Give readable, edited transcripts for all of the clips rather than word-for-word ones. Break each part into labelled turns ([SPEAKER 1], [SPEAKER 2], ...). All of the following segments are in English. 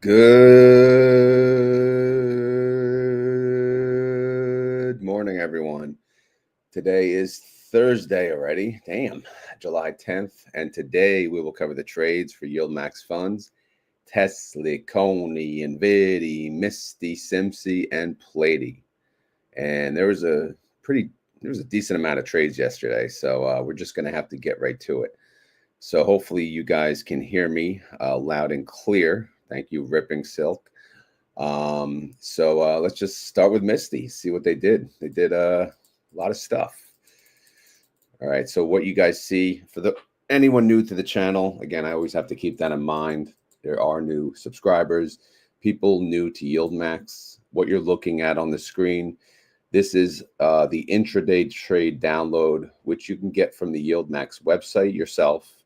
[SPEAKER 1] Good morning, everyone. Today is Thursday already. Damn, July 10th. And today we will cover the trades for YieldMax funds, TSLY, CONY, Nvidia, Misty, SMCI, and PLTY. And there was a decent amount of trades yesterday. So we're just going to have to get right to it. So hopefully you guys can hear me loud and clear. Thank you, Ripping Silk. Let's just start with Misty, see what they did. They did a lot of stuff. All right, so what you guys see, for anyone new to the channel, again, I always have to keep that in mind. There are new subscribers, people new to YieldMax. What you're looking at on the screen, this is the intraday trade download, which you can get from the YieldMax website yourself.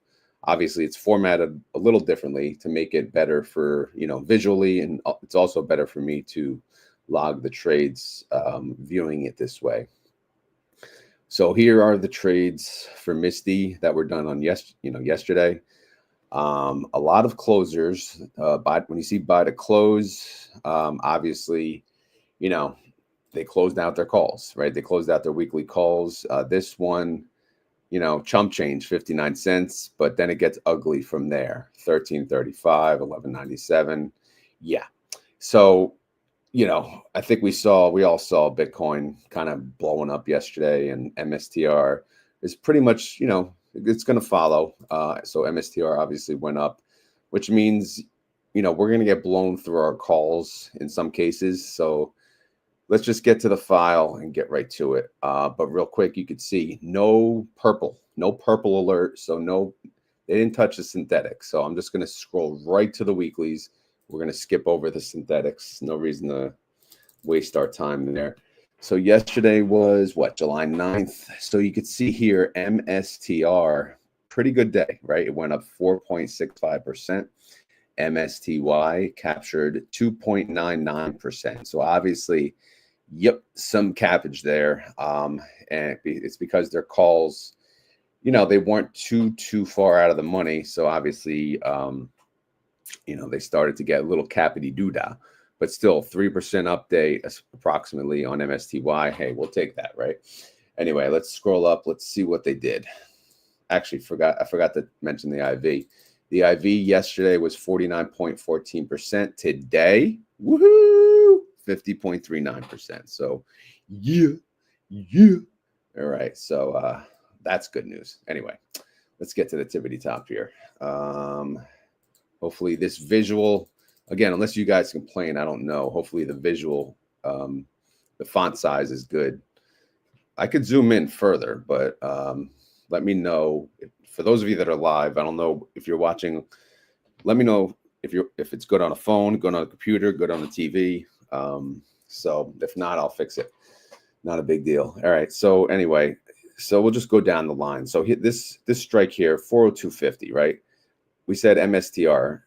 [SPEAKER 1] Obviously, it's formatted a little differently to make it better for, visually, and it's also better for me to log the trades viewing it this way. So here are the trades for Misty that were done on yesterday. A lot of closers. When you see buy to close, obviously, they closed out their calls, right? They closed out their weekly calls. This one, chump change 59 cents, but then it gets ugly from there. 13.35, 11.97. Yeah. So, I think we all saw Bitcoin kind of blowing up yesterday, and MSTR is pretty much, it's going to follow. So MSTR obviously went up, which means, we're going to get blown through our calls in some cases. So let's just get to the file and get right to it. But real quick, you could see no purple alert. So they didn't touch the synthetic. So I'm just going to scroll right to the weeklies. We're going to skip over the synthetics. No reason to waste our time there. So yesterday was July 9th. So you could see here, MSTR, pretty good day, right? It went up 4.65%. MSTY captured 2.99%. So obviously, yep, some cappage there. And it's because their calls, they weren't too far out of the money. So obviously, they started to get a little cappity doodah, but still 3% update approximately on MSTY. Hey, we'll take that, right? Anyway, let's scroll up. Let's see what they did. Actually, I forgot to mention the IV. The IV yesterday was 49.14%. Today, woohoo, 50.39%. So, yeah. All right. So that's good news. Anyway, let's get to the tippity top here. Hopefully this visual, again, unless you guys complain, I don't know. Hopefully the visual, the font size is good. I could zoom in further, but let me know. For those of you that are live, I don't know if you're watching, let me know if it's good on a phone, good on a computer, good on the TV. So if not, I'll fix it. Not a big deal. All right. So anyway, so we'll just go down the line. So this strike here, 402.50, right? We said MSTR.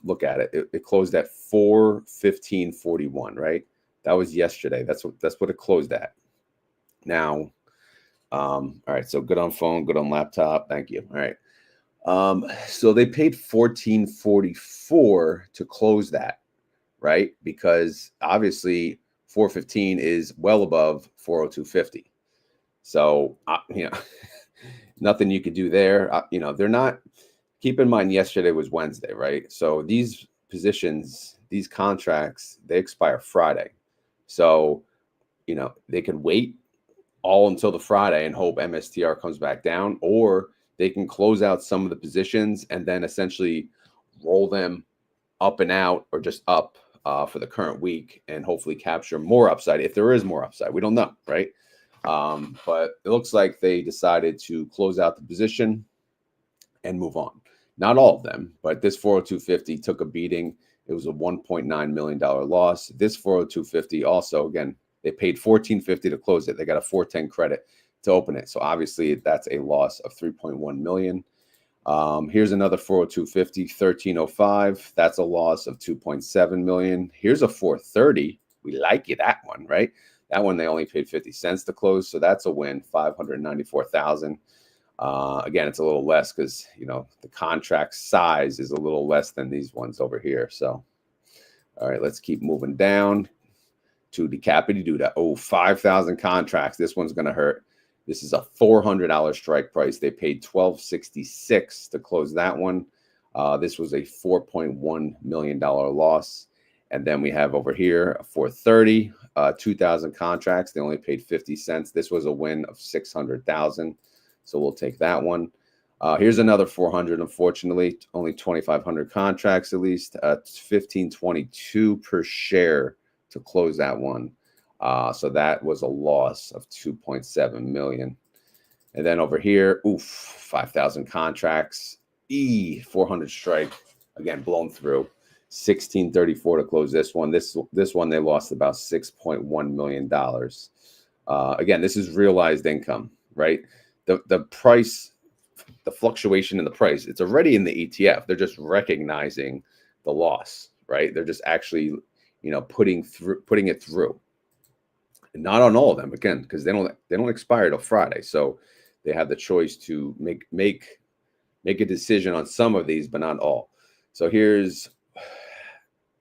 [SPEAKER 1] Look at it. It closed at 415.41, right? That was yesterday. That's what it closed at. Now, all right. So good on phone, good on laptop. Thank you. All right. So they paid 14.44 to close that, right? Because obviously 415 is well above 402.50. So nothing you could do there. They're not. Keep in mind, yesterday was Wednesday, right? So these positions, these contracts, they expire Friday. So, they can wait all until the Friday and hope MSTR comes back down, or they can close out some of the positions and then essentially roll them up and out, or just up for the current week, and hopefully capture more upside if there is more upside. We don't know, right? But it looks like they decided to close out the position and move on. Not all of them, but this 402.50 took a beating. It was a $1.9 million loss. This 402.50 also, again, they paid $14.50 to close it. They got a 410 credit to open it. So obviously that's a loss of $3.1 million. Here's another 402.50, 13.05. That's a loss of $2.7 million. Here's a 430. We like it, that one, right? That one, they only paid 50 cents to close. So that's a win, $594,000. Again, it's a little less because, the contract size is a little less than these ones over here. So All right, let's keep moving down to the Capity Duda. Oh, 5,000 contracts. This one's going to hurt. This is a $400 strike price. They paid $12.66 to close that one. This was a $4.1 million loss. And then we have over here a 430, 2,000 contracts. They only paid 50 cents. This was a win of 600,000. So we'll take that one. Here's another 400. Unfortunately, only 2,500 contracts at least. 15.22 per share to close that one. So that was a loss of 2.7 million. And then over here, 5,000 contracts. 400 strike, again blown through. 1634 to close this one. This one they lost about $6.1 million. Again, this is realized income, right? The price, the fluctuation in the price, it's already in the ETF. They're just recognizing the loss, right? They're just actually, putting it through. And not on all of them, again, because they don't expire till Friday. So they have the choice to make a decision on some of these, but not all. So here's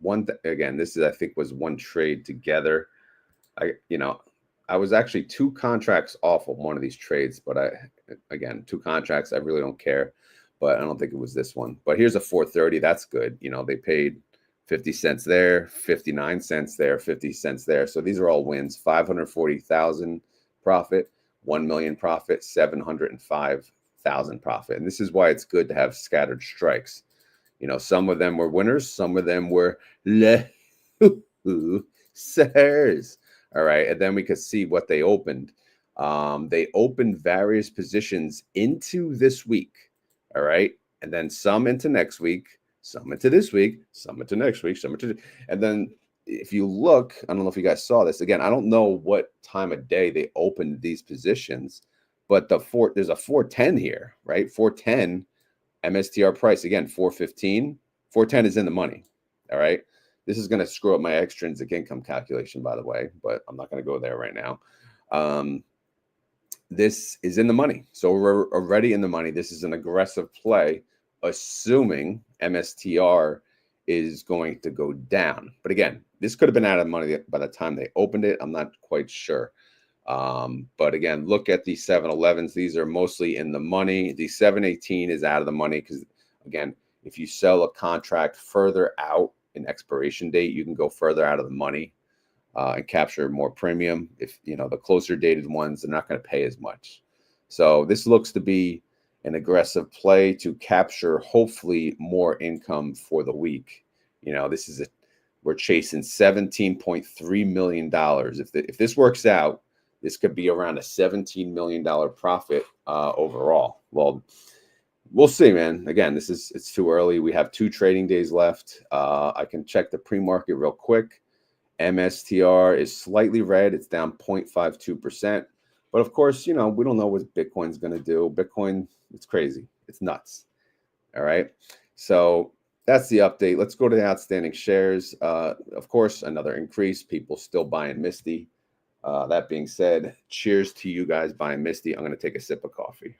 [SPEAKER 1] one. Again, this is, I think, was one trade together. I was actually 2 contracts off of one of these trades, but again, 2 contracts. I really don't care, but I don't think it was this one. But here's a 430. That's good. They paid 50 cents there, 59 cents there, 50 cents there. So these are all wins. 540,000 profit, 1 million profit, 705,000 profit. And this is why it's good to have scattered strikes. Some of them were winners, some of them were losers. All right, and then we could see what they opened. They opened various positions into this week. All right, and then some into next week, some into this week, some into next week, some into, and then if you look, I don't know if you guys saw this. Again, I don't know what time of day they opened these positions, but there's a 410 here, right? 410 MSTR price, again, 415. 410 is in the money. All right. This is going to screw up my extrinsic income calculation, by the way, but I'm not going to go there right now. This is in the money. So we're already in the money. This is an aggressive play, assuming MSTR is going to go down. But again, this could have been out of money by the time they opened it. I'm not quite sure. But again, look at the 711s. These are mostly in the money. The 718 is out of the money because, again, if you sell a contract further out in expiration date, you can go further out of the money and capture more premium. If the closer dated ones, they're not going to pay as much. So this looks to be an aggressive play to capture hopefully more income for the week. We're chasing $17.3 million. If this works out, this could be around a $17 million profit overall. Well, we'll see, man. Again, it's too early. We have 2 trading days left. I can check the pre-market real quick. MSTR is slightly red. It's down 0.52%. But of course, we don't know what Bitcoin's going to do. Bitcoin, it's crazy. It's nuts. All right. So that's the update. Let's go to the outstanding shares. Of course, another increase. People still buying Misty. That being said, cheers to you guys buying Misty. I'm going to take a sip of coffee.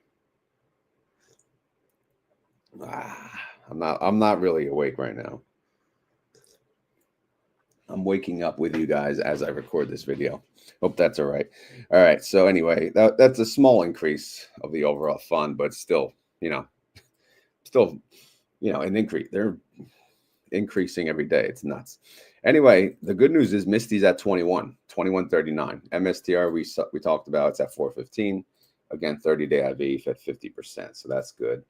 [SPEAKER 1] I'm not really awake right now. I'm waking up with you guys as I record this video. Hope that's all right. All right. So anyway, that's a small increase of the overall fund, but still, an increase. They're increasing every day. It's nuts. Anyway, the good news is Misty's at 21.39. MSTR we talked about, it's at 415. Again, 30-day IV at 50%. So that's good.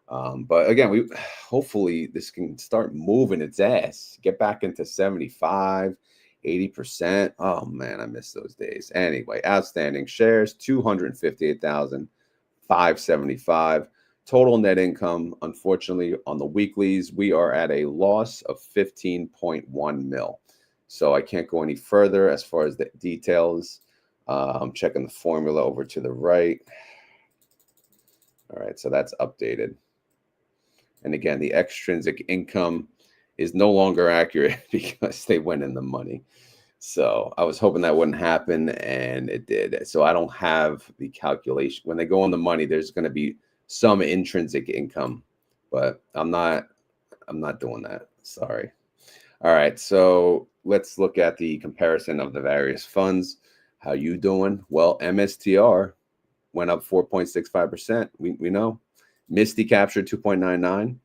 [SPEAKER 1] But again, hopefully this can start moving its ass, get back into 75, 80%. Oh man, I miss those days. Anyway, outstanding shares, 258,575. Total net income, unfortunately, on the weeklies, we are at a loss of 15.1 mil. So I can't go any further as far as the details. I'm checking the formula over to the right. All right, so that's updated. And again, the extrinsic income is no longer accurate because they went in the money. So I was hoping that wouldn't happen, and it did. So I don't have the calculation. When they go on the money, there's going to be some intrinsic income, but I'm not doing that. Sorry. All right, so let's look at the comparison of the various funds. How you doing? Well, MSTR went up 4.65%. We know. Misty captured 2.99.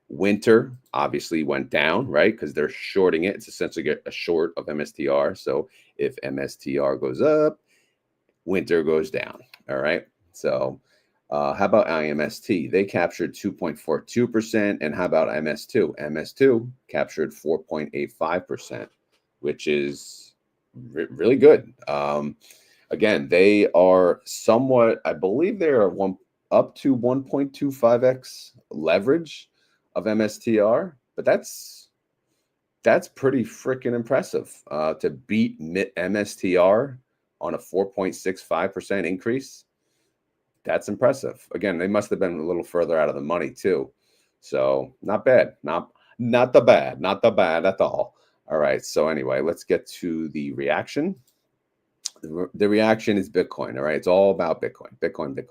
[SPEAKER 1] Winter obviously went down, right? Because they're shorting it. It's essentially a short of MSTR. So if MSTR goes up, Winter goes down. All right. So how about IMST? They captured 2.42%. And how about MS2? MS2 captured 4.85%, which is really good. Again, they are somewhat, I believe they are up to 1.25x leverage of MSTR, but that's pretty freaking impressive to beat MSTR on a 4.65% increase. That's impressive. Again, they must have been a little further out of the money too. So not bad. Not the bad. Not the bad at all. All right. So anyway, let's get to the reaction. The reaction is Bitcoin. All right. It's all about Bitcoin. Bitcoin hit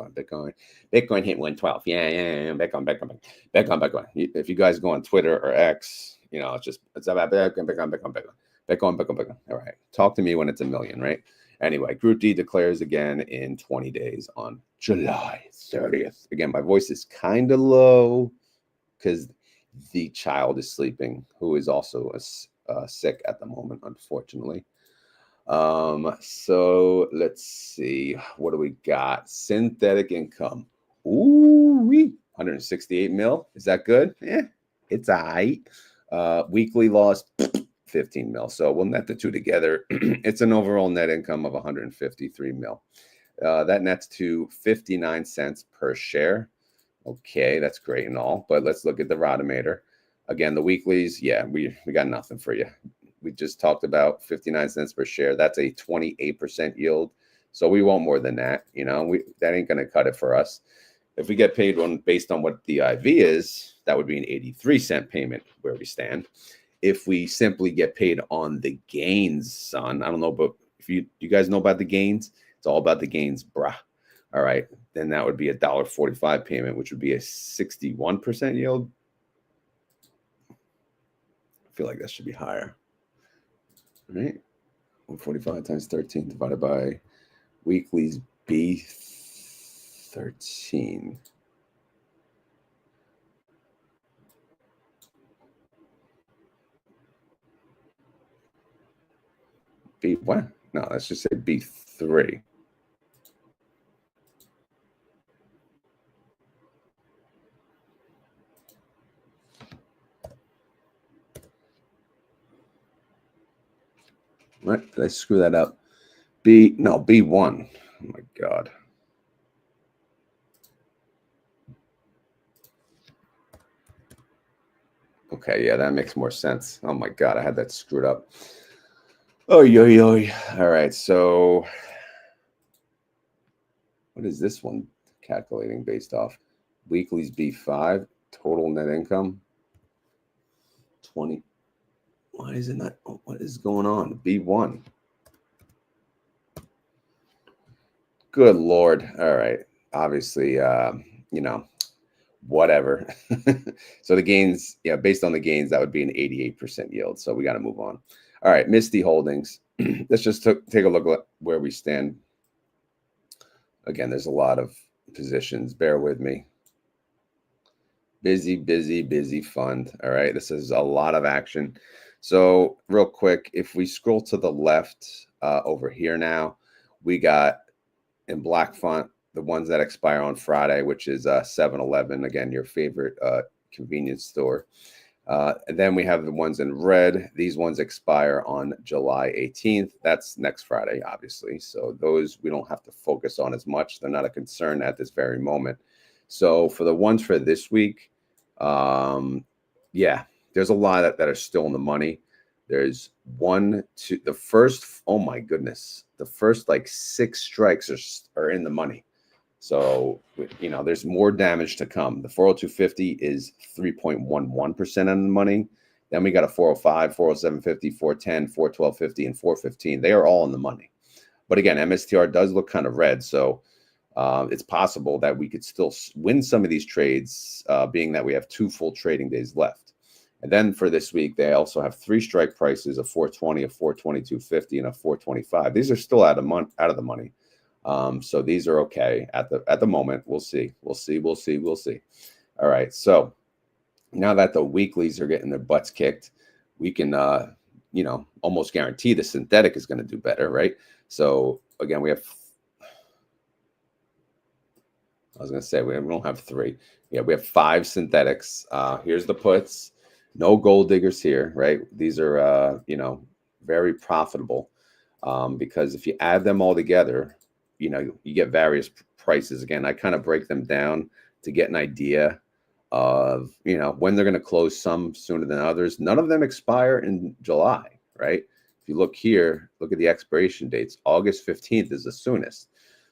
[SPEAKER 1] 112. Yeah. Bitcoin. If you guys go on Twitter or X, you know, it's about Bitcoin. All right. Talk to me when it's a million, right? Anyway, Group D declares again in 20 days on July 30th. Again, my voice is kind of low because the child is sleeping, who is also sick at the moment, unfortunately. So let's see. What do we got? Synthetic income. Ooh, 168 mil. Is that good? Yeah, it's all right. Weekly loss, 15 mil. So we'll net the two together. It's an overall net income of 153 mil. That nets to 59 cents per share. Okay, that's great and all. But let's look at the Rotometer. Again, the weeklies, yeah, we got nothing for you. We just talked about 59 cents per share. That's a 28% yield. So we want more than that. You know, that ain't going to cut it for us. If we get paid based on what the IV is, that would be an 83-cent payment where we stand. If we simply get paid on the gains, son, I don't know, but if you guys know about the gains, it's all about the gains, bruh. All right, then that would be $1.45 payment, which would be a 61% yield. I feel like that should be higher. All right, 145 times 13 divided by weekly's B13. B what? No, let's just say B3. What? Did I screw that up? B1. Oh my God. Okay, yeah, that makes more sense. Oh my God, I had that screwed up. Oh, yo. All right, so what is this one calculating based off? Weekly's B5, total net income 20. Why is it not? What is going on? B1. Good Lord. All right. Obviously, you know, whatever. So the gains, yeah, based on the gains, that would be an 88% yield. So we got to move on. All right, Misty Holdings. Let's just take a look at where we stand. Again, there's a lot of positions. Bear with me. Busy fund. All right, this is a lot of action. So real quick, if we scroll to the left over here now, we got in black font the ones that expire on Friday, which is 7-Eleven, again, your favorite convenience store. And then we have the ones in red. These ones expire on July 18th. That's next Friday, obviously. So those we don't have to focus on as much. They're not a concern at this very moment. So for the ones for this week, yeah, there's a lot that are still in the money. There's the first, oh my goodness, the first like 6 strikes are in the money. So, you know, there's more damage to come. The 402.50 is 3.11% on the money. Then we got a 405, 407.50, 410, 412.50, and 415. They are all in the money. But again, MSTR does look kind of red. So it's possible that we could still win some of these trades, being that we have 2 full trading days left. And then for this week, they also have 3 strike prices, a 420, a 422.50, and a 425. These are still out of the money. So these are okay at the moment. We'll see. All right. So now that the weeklies are getting their butts kicked, we can almost guarantee the synthetic is going to do better, right? So again, we don't have 3. Yeah, we have 5 synthetics. Here's the puts. No gold diggers here, right? These are very profitable because if you add them all together, you get various prices. Again, I kind of break them down to get an idea of when they're going to close, some sooner than others. None of them expire in July, right? If you look here, look at the expiration dates. August 15th is the soonest.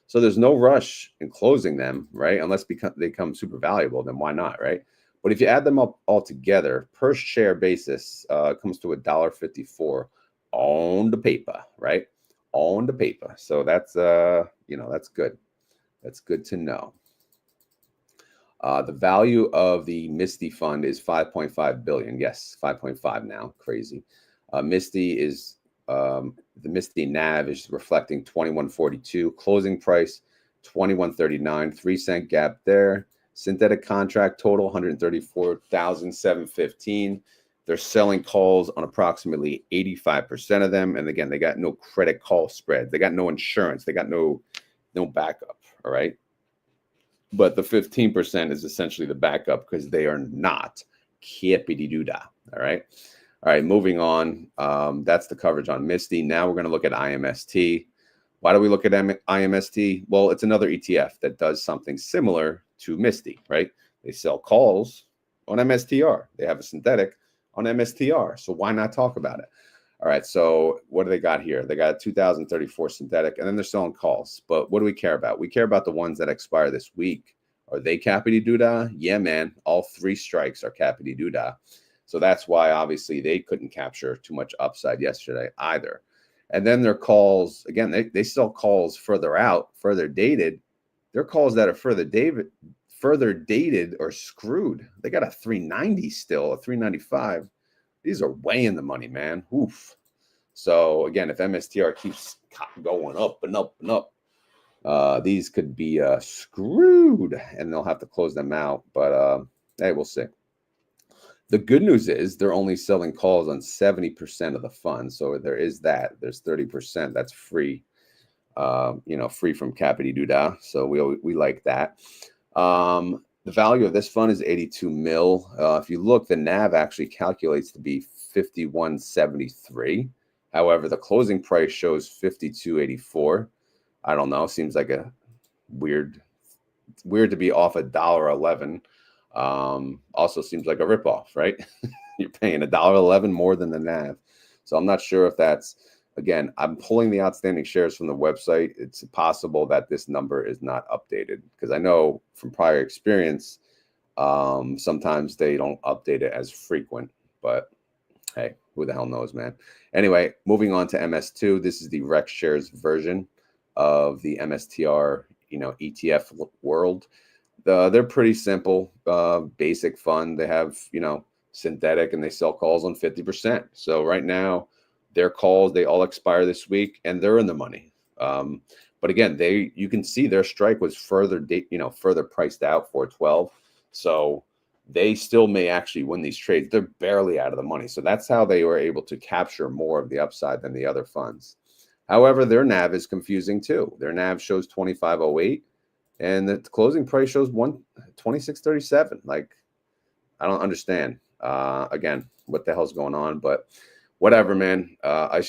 [SPEAKER 1] So there's no rush in closing them, right? Unless they become super valuable, then why not, right? But if you add them up all together, per share basis, comes to $1.54 on the paper, right? On the paper. So that's that's good. That's good to know. The value of the Misty fund is 5.5 billion. Yes, 5.5 now. Crazy. Misty is the Misty NAV is reflecting 21.42. Closing price 21.39. 3-cent gap there. Synthetic contract total 134,715. They're selling calls on approximately 85% of them. And again, they got no credit call spread. They got no insurance. They got no backup. All right. But the 15% is essentially the backup because they are not kippity-doo-dah. All right. All right. Moving on. That's the coverage on Misty. Now we're going to look at IMST. Why do we look at IMST? Well, it's another ETF that does something similar to Misty, right? They sell calls on MSTR. They have a synthetic on MSTR. So why not talk about it? All right. So what do they got here? They got a 2034 synthetic, and then they're selling calls. But what do we care about? We care about the ones that expire this week. Are they cappity-doo-dah? Yeah, man. All 3 strikes are cappity-doo-dah. So that's why, obviously, they couldn't capture too much upside yesterday either. And then their calls, again, they sell calls further out, further dated. Their calls that are further dated are screwed. They got a 390 still, a 395. These are way in the money, man. Oof. So again, if MSTR keeps going up and up and up, these could be screwed, and they'll have to close them out. But hey, we'll see. The good news is they're only selling calls on 70% of the fund. So there is that. There's 30% that's free, free from cappity-doo-dah. So we like that. The value of this fund is 82 mil. If you look, the NAV actually calculates to be 51.73. However, the closing price shows 52.84. I don't know. Seems like a weird to be off $1.11. Also seems like a ripoff, right? You're paying $1.11 more than the NAV. So I'm not sure if that's, again, I'm pulling the outstanding shares from the website. It's possible that this number is not updated because I know from prior experience, sometimes they don't update it as frequent, but hey, who the hell knows, man? Anyway, moving on to MS2. This is the Rex shares version of the MSTR, ETF world. They're pretty simple, basic fund. They have, synthetic, and they sell calls on 50%. So right now, their calls, they all expire this week, and they're in the money. But again, you can see their strike was further priced out for 12. So they still may actually win these trades. They're barely out of the money. So that's how they were able to capture more of the upside than the other funds. However, their NAV is confusing too. Their NAV shows 25.08. And the closing price shows 26.37. Like, I don't understand. Again, what the hell's going on? But whatever, man. I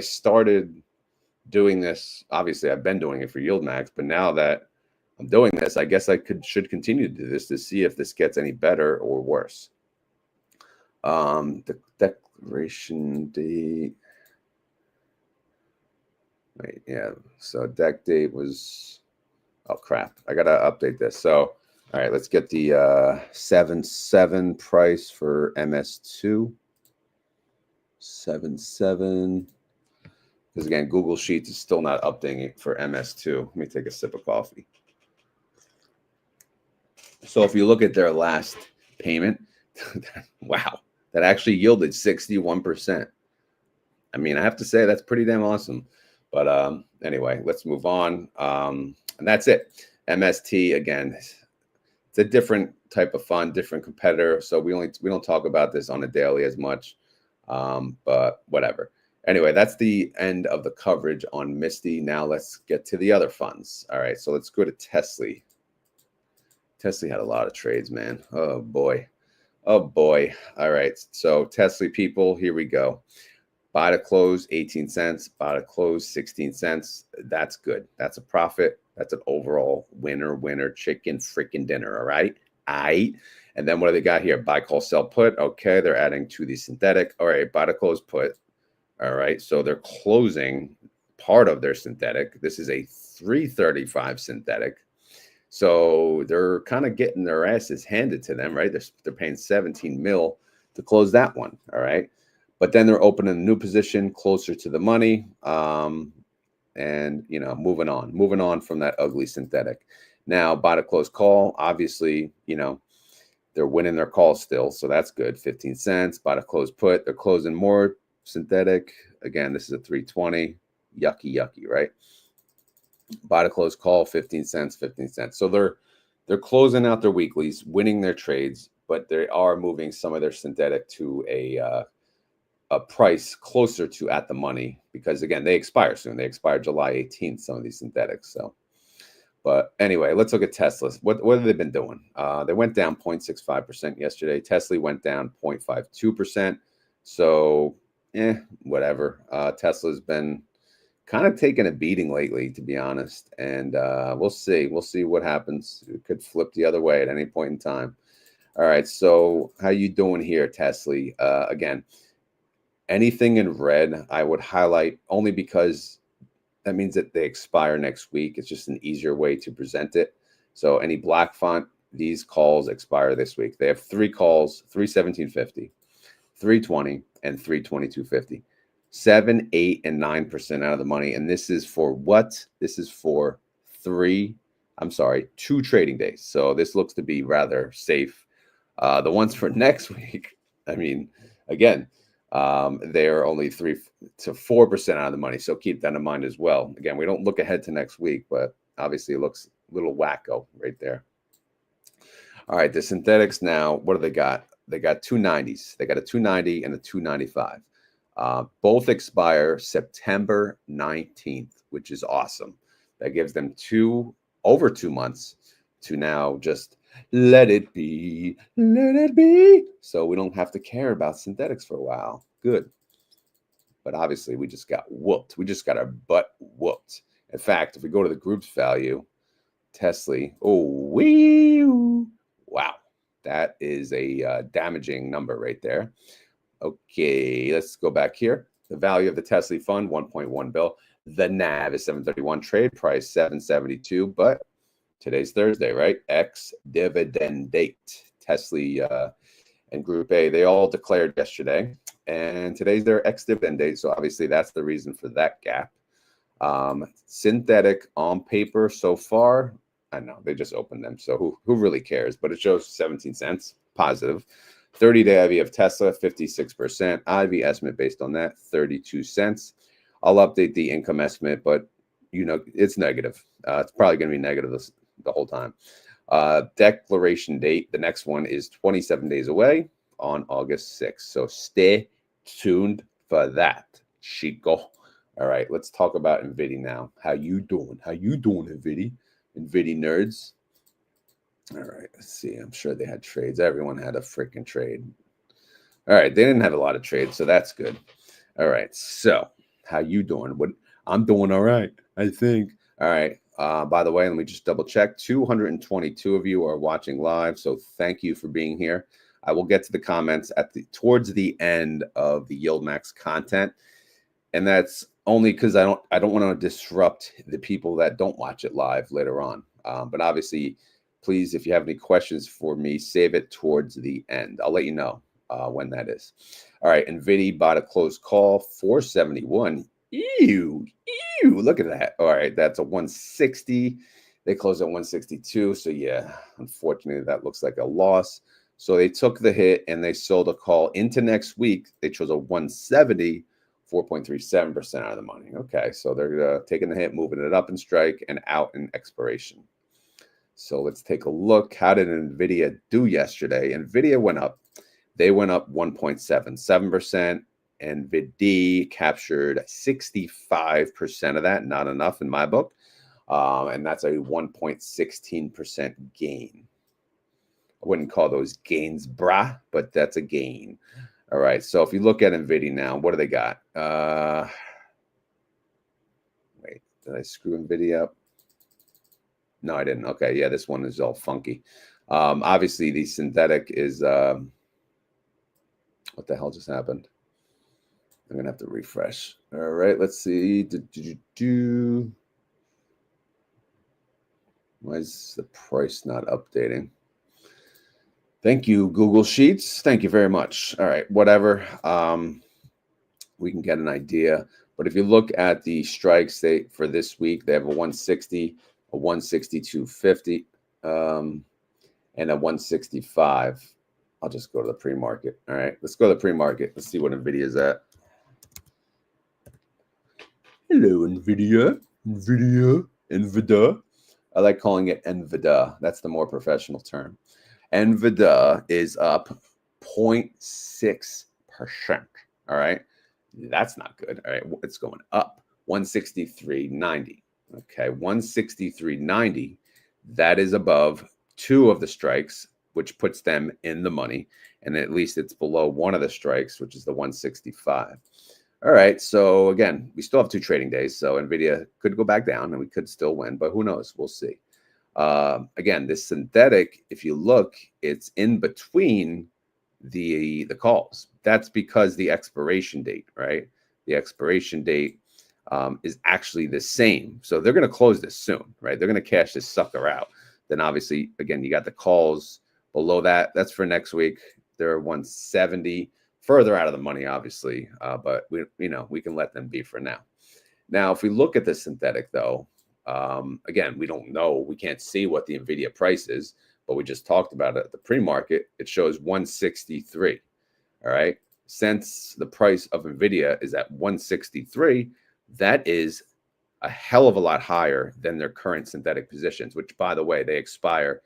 [SPEAKER 1] started doing this. Obviously, I've been doing it for YieldMax, but now that I'm doing this, I guess I should continue to do this to see if this gets any better or worse. The declaration date. Wait, yeah. So deck date was. Oh, crap. I got to update this. So, all right, let's get the 7.7 price for MS2. 7.7. Because, again, Google Sheets is still not updating it for MS2. Let me take a sip of coffee. So if you look at their last payment, wow, that actually yielded 61%. I mean, I have to say that's pretty damn awesome. But anyway, let's move on. And that's it. MST, again, it's a different type of fund, different competitor. So we don't talk about this on a daily as much, but whatever. Anyway, that's the end of the coverage on Misty. Now let's get to the other funds. All right, so let's go to TSLY. TSLY had a lot of trades, man. Oh boy. Oh boy. All right, so TSLY people, here we go. Buy to close 18 cents, buy to close 16 cents. That's good. That's a profit. That's an overall winner, chicken freaking dinner. All right. And then what do they got here? Buy, call, sell, put. Okay. They're adding to the synthetic. All right. Buy to close, put. All right. So they're closing part of their synthetic. This is a 335 synthetic. So they're kind of getting their asses handed to them, right? They're paying 17 mil to close that one. All right. But then they're opening a new position closer to the money. And, you know, moving on from that ugly synthetic. Now, buy to close call, obviously, you know, they're winning their call still. So that's good. 15 cents. Buy to close put. They're closing more synthetic. Again, this is a 320. Yucky, right? Buy to close call, 15 cents, 15 cents. So they're closing out their weeklies, winning their trades, but they are moving some of their synthetic to a price closer to at the money, because again, they expire soon. They expire July 18th, some of these synthetics. So, but anyway, let's look at Tesla. What have they been doing? They went down 0.65% yesterday. TSLY went down 0.52%. So, whatever. Tesla's been kind of taking a beating lately, to be honest. And we'll see. We'll see what happens. It could flip the other way at any point in time. All right. So how you doing here, TSLY? Again, anything in red, I would highlight, only because that means that they expire next week. It's just an easier way to present it. So any black font, these calls expire this week. They have 3 calls, 317.50, 320, and 322.50. 7, 8, and 9% out of the money. And this is for what? This is for 2 trading days. So this looks to be rather safe. The ones for next week, I mean, again, they're only 3 to 4% out of the money. So keep that in mind as well. Again, we don't look ahead to next week, but obviously it looks a little wacko right there. All right, the synthetics now, what do they got? They got 290s. They got a 290 and a 295. Both expire September 19th, which is awesome. That gives them over 2 months to now just let it be. So we don't have to care about synthetics for a while. Good. But obviously we just got whooped. We just got our butt whooped. In fact, if we go to the group's value, TSLY, wow, that is a damaging number right there. Okay, let's go back here. The value of the TSLY fund, 1.1 bill. The NAV is 731. Trade price 772. But today's Thursday, right? Ex-dividend date. TSLY and Group A, they all declared yesterday. And today's their ex-dividend date. So obviously that's the reason for that gap. Synthetic on paper so far, I know they just opened them. So who really cares? But it shows 17 cents positive. 30-day IV of Tesla, 56%. IV estimate based on that, 32 cents. I'll update the income estimate, but you know it's negative. It's probably going to be negative the whole time. Declaration date, the next one is 27 days away on August 6th. So stay tuned for that, Chico. All right, let's talk about Nvidia now. How you doing? How you doing, Nvidia? Nvidia nerds. All right, let's see. I'm sure they had trades. Everyone had a freaking trade. All right, they didn't have a lot of trades, so that's good. All right, so how you doing? I'm doing all right, I think. All right. By the way, let me just double check. 222 of you are watching live, so thank you for being here. I will get to the comments towards the end of the YieldMax content, and that's only because I don't want to disrupt the people that don't watch it live later on. But obviously, please, if you have any questions for me, save it towards the end. I'll let you know when that is. All right, Nvidia bought a closed call, 471. Ew, look at that. All right, that's a 160. They closed at 162. So yeah, unfortunately, that looks like a loss. So they took the hit and they sold a call into next week. They chose a 170, 4.37% out of the money. Okay, so they're taking the hit, moving it up in strike and out in expiration. So let's take a look. How did Nvidia do yesterday? Nvidia went up. They went up 1.77%. Nvidia captured 65% of that. Not enough in my book. And that's a 1.16% gain. I wouldn't call those gains, brah, but that's a gain. All right. So if you look at Nvidia now, what do they got? Wait, did I screw Nvidia up? No, I didn't. Okay. Yeah, this one is all funky. Obviously, the synthetic is what the hell just happened? I'm gonna have to refresh. All right, let's see. Why is the price not updating? Thank you, Google Sheets. Thank you very much. All right, whatever. We can get an idea. But if you look at the strikes for this week, they have a 160, a 162.50, and a 165. I'll just go to the pre-market. All right, let's go to the pre-market. Let's see what Nvidia is at. Hello, Nvidia. Nvidia. I like calling it Nvidia. That's the more professional term. Nvidia is up 0.6%. All right. That's not good. All right. It's going up 163.90. Okay. 163.90. That is above two of the strikes, which puts them in the money. And at least it's below one of the strikes, which is the 165. All right. So again, we still have 2 trading days. So Nvidia could go back down and we could still win, but who knows? We'll see. Again, this synthetic, if you look, it's in between the calls. That's because the expiration date, right? The expiration date is actually the same. So they're going to close this soon, right? They're going to cash this sucker out. Then obviously, again, you got the calls below that. That's for next week. They're 170, further out of the money, obviously, but we can let them be for now. Now, if we look at the synthetic, though, again, we don't know. We can't see what the Nvidia price is, but we just talked about it at the pre-market. It shows 163. All right. Since the price of Nvidia is at 163, that is a hell of a lot higher than their current synthetic positions, which, by the way, they expire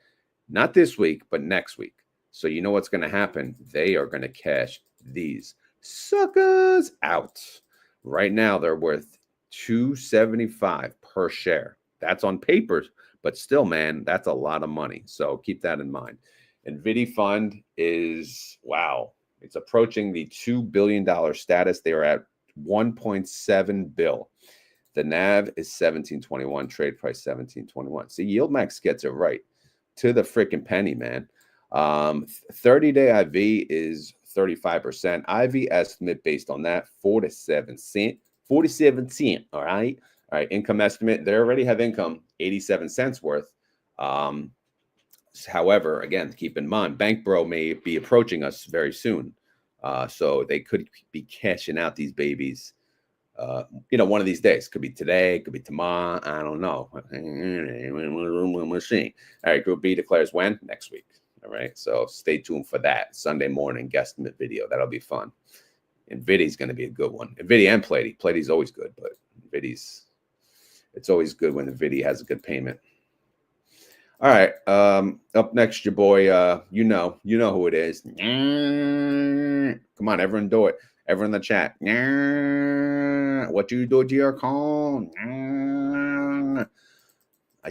[SPEAKER 1] not this week, but next week. So you know what's going to happen? They are going to cash these suckers out. Right now, they're worth $275 per share. That's on paper, but still, man, that's a lot of money. So keep that in mind. Nvidia fund is, wow, it's approaching the $2 billion status. They are at 1.7 bill. The NAV is 1721, trade price 1721. See, YieldMax gets it right to the freaking penny, man. 30-day IV is 35%. IV estimate based on that, 47 cents. 47 cents. All right. All right. Income estimate. They already have income, 87 cents worth. However, again, keep in mind, Bank Bro may be approaching us very soon. So they could be cashing out these babies. One of these days. Could be today, could be tomorrow. I don't know. We'll see. All right. Group B declares when? Next week. All right. So stay tuned for that Sunday morning guesstimate video. That'll be fun. Nvidia's going to be a good one. Nvidia and PLTY. PLTY's always good, but it's always good when Nvidia has a good payment. All right. Up next, your boy, you know who it is. Come on, everyone do it. Everyone in the chat. What you do to your call? I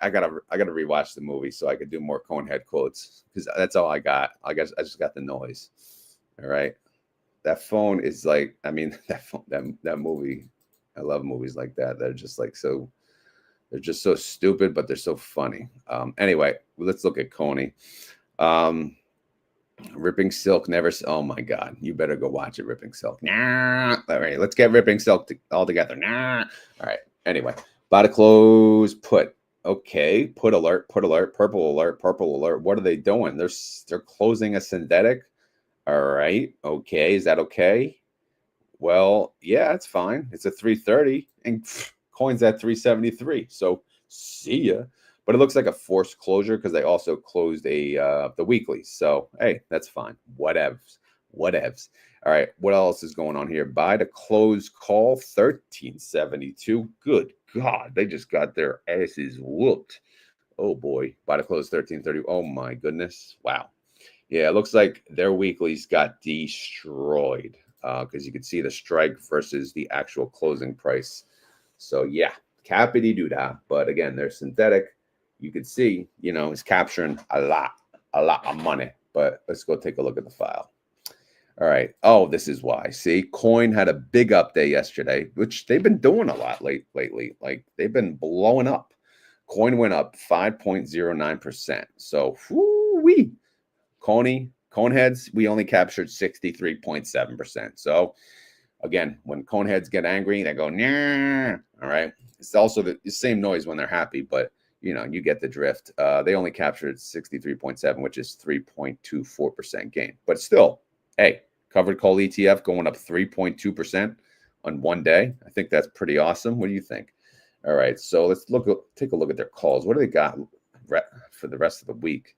[SPEAKER 1] gotta rewatch the movie so I could do more Conehead quotes because that's all I got. I guess I just got the noise. All right. That phone is like, I mean, that movie. I love movies like that. They're just like they're just so stupid, but they're so funny. Anyway, let's look at CONY. Ripping Silk never. Oh my God, you better go watch it. Ripping Silk. Nah. All right, let's get Ripping Silk all together. Nah. All right. Anyway, buy to close put. Okay, put alert, purple alert. What are they doing? They're closing a synthetic. All right. Okay. Is that okay? Well, yeah, it's fine. It's a 330 and coin's at 373. So see ya. but it looks like a forced closure because they also closed the weekly. So hey, that's fine. Whatevs. All right, what else is going on here? Buy to close call 1372. Good God, they just got their asses whooped. Oh boy, buy to close 1330. Oh my goodness. Wow. Yeah, it looks like their weeklies got destroyed because you could see the strike versus the actual closing price. So yeah, cappity doo dah. But again, they're synthetic. You could see, you know, it's capturing a lot of money. But let's go take a look at the file. All right. Oh, this is why. See, Coin had a big update yesterday, which they've been doing a lot lately. Like they've been blowing up. Coin went up 5.09%. So, whoo-wee. CONY, Coneheads, we only captured 63.7%. So again, when Coneheads get angry, they go, nah. All right. It's also the same noise when they're happy, but you know, you get the drift. They only captured 63.7, which is 3.24% gain. But still, hey, covered call ETF going up 3.2% on one day. I think that's pretty awesome. What do you think? All right. So let's take a look at their calls. What do they got for the rest of the week?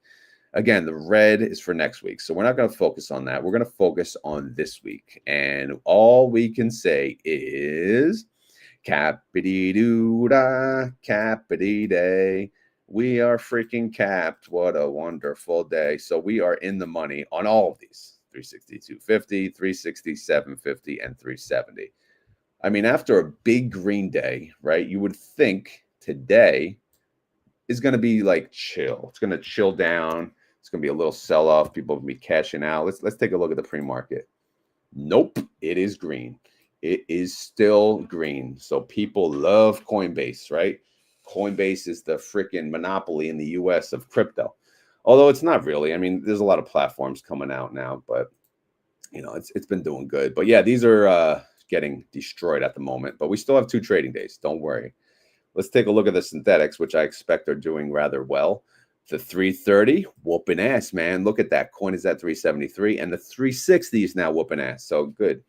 [SPEAKER 1] Again, the red is for next week. So we're not going to focus on that. We're going to focus on this week. And all we can say is cappity doo dah, cappity day. We are freaking capped. What a wonderful day. So we are in the money on all of these. 362.50, 367.50, and 370. I mean, after a big green day, right, you would think today is going to be like chill. It's going to chill down. It's going to be a little sell-off. People will be cashing out. Let's take a look at the pre-market. Nope, it is green. It is still green. So people love Coinbase, right? Coinbase is the freaking monopoly in the US of crypto. Although it's not really. I mean, there's a lot of platforms coming out now, but you know, it's been doing good. But yeah, these are getting destroyed at the moment. But we still have 2 trading days. Don't worry. Let's take a look at the synthetics, which I expect are doing rather well. The 330, whooping ass, man. Look at that. Coin is at 373, and the 360 is now whooping ass. So good.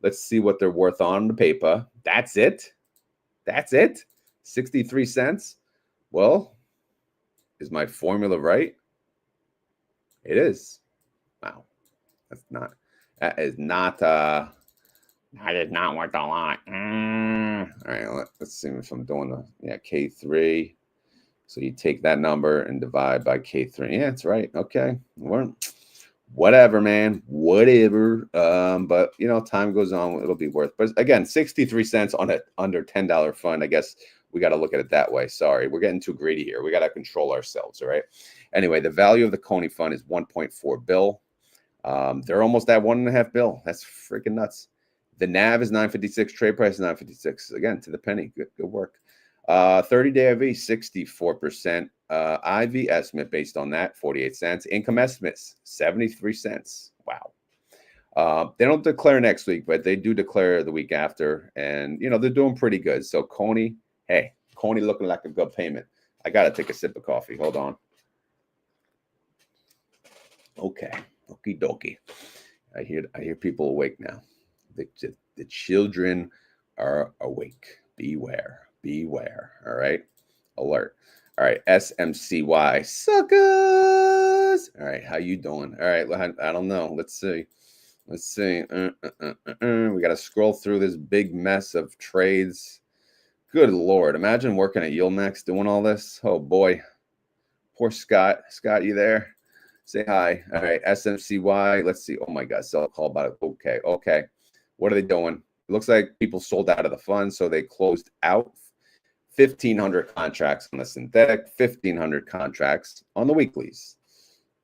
[SPEAKER 1] Let's see what they're worth on the paper. That's it. 63 cents. Well, is my formula right? It is. Wow. That is not worth a lot. All right, let's see if I'm doing K3. So you take that number and divide by K3. Yeah, that's right. Okay. Whatever, man. Whatever. But you know, time goes on, it'll be worth. But again, 63 cents on an under $10 fund. I guess we got to look at it that way. Sorry, we're getting too greedy here. We got to control ourselves. All right. Anyway, the value of the CONY fund is 1.4 bill. They're almost at 1.5 bill. That's freaking nuts. The NAV is 956. Trade price is 956. Again, to the penny. Good work. 30-day IV, 64%. IV estimate based on that, 48 cents. Income estimates, 73 cents. Wow. They don't declare next week, but they do declare the week after. And, you know, they're doing pretty good. So CONY, hey, CONY looking like a good payment. I got to take a sip of coffee. Hold on. Okay. Okie dokie. I hear people awake now. The children are awake. Beware. All right. Alert. All right. SMCY. Suckers. All right. How you doing? All right. I don't know. Let's see. We got to scroll through this big mess of trades. Good Lord. Imagine working at YieldMax doing all this. Oh, boy. Poor Scott. Scott, you there? Say hi. All right. SMCY. Let's see. Oh, my God. Sell call about it. Okay. What are they doing? It looks like people sold out of the fund, so they closed out 1,500 contracts on the synthetic, 1,500 contracts on the weeklies.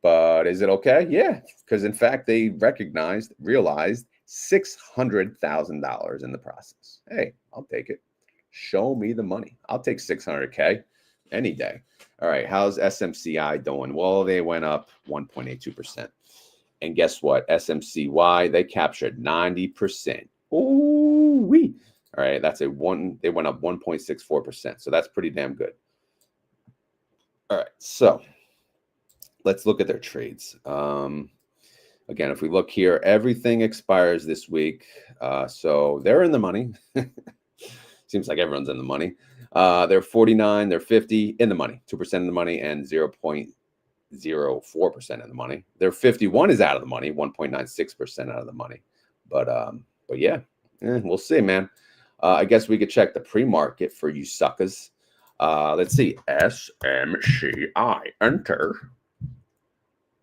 [SPEAKER 1] But is it okay? Yeah, because in fact, they realized $600,000 in the process. Hey, I'll take it. Show me the money. I'll take 600K any day. All right, how's SMCI doing? Well, they went up 1.82%. And guess what? SMCY, they captured 90%. Ooh-wee. All right, they went up 1.64%. So that's pretty damn good. All right, so let's look at their trades. Again, if we look here, everything expires this week. So they're in the money. Seems like everyone's in the money. They're 49, they're 50 in the money, 2% in the money, and 0.04% in the money. Their 51 is out of the money, 1.96% out of the money. But yeah, we'll see, man. I guess we could check the pre-market for you suckers. Let's see. SMCI. Enter.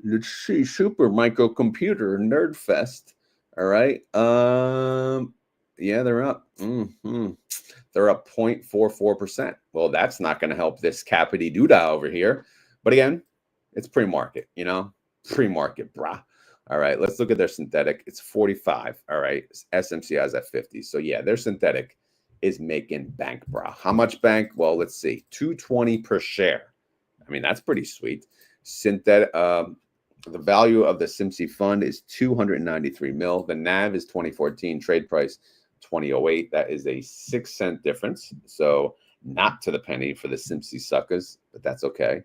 [SPEAKER 1] Let's see. Super Microcomputer Nerd Fest. All right. Yeah, they're up. They're up 0.44%. Well, that's not going to help this Capity Doodah over here. But again, it's pre-market, you know? Pre-market, brah. All right, let's look at their synthetic. It's 45. All right, SMCI is at 50. So yeah, their synthetic is making bank, brah. How much bank? Well, let's see, 220 per share. I mean, that's pretty sweet. Synthetic. The value of the SMCI fund is 293 mil. The NAV is 2014. Trade price 2008. That is a 6-cent difference. So not to the penny for the SMCI suckers, but that's okay.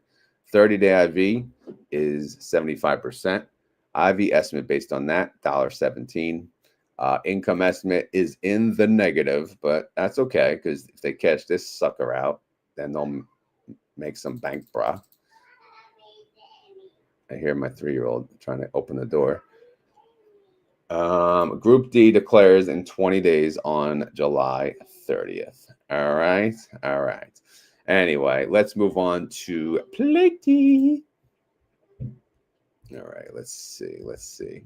[SPEAKER 1] 30-day IV is 75%. IV estimate based on that, $1.17. Income estimate is in the negative, but that's okay because if they catch this sucker out, then they'll make some bank, brah. I hear my 3-year-old trying to open the door. Group D declares in 20 days on July 30th. All right. All right. Anyway, let's move on to PLTY. All right. Let's see. Let's see.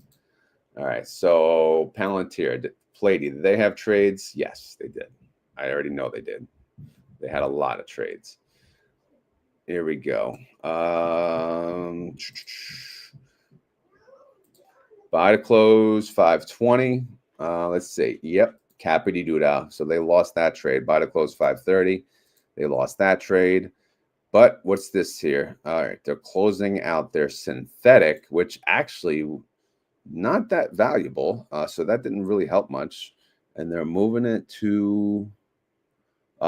[SPEAKER 1] All right. So Palantir, PLTY, did they have trades? Yes, they did. I already know they did. They had a lot of trades. Here we go. Buy to close 520. Let's see. Yep. Capity Doodah. So they lost that trade. Buy to close 530. They lost that trade. But what's this here? All right. They're closing out their synthetic, which actually not that valuable. So that didn't really help much. And they're moving it to,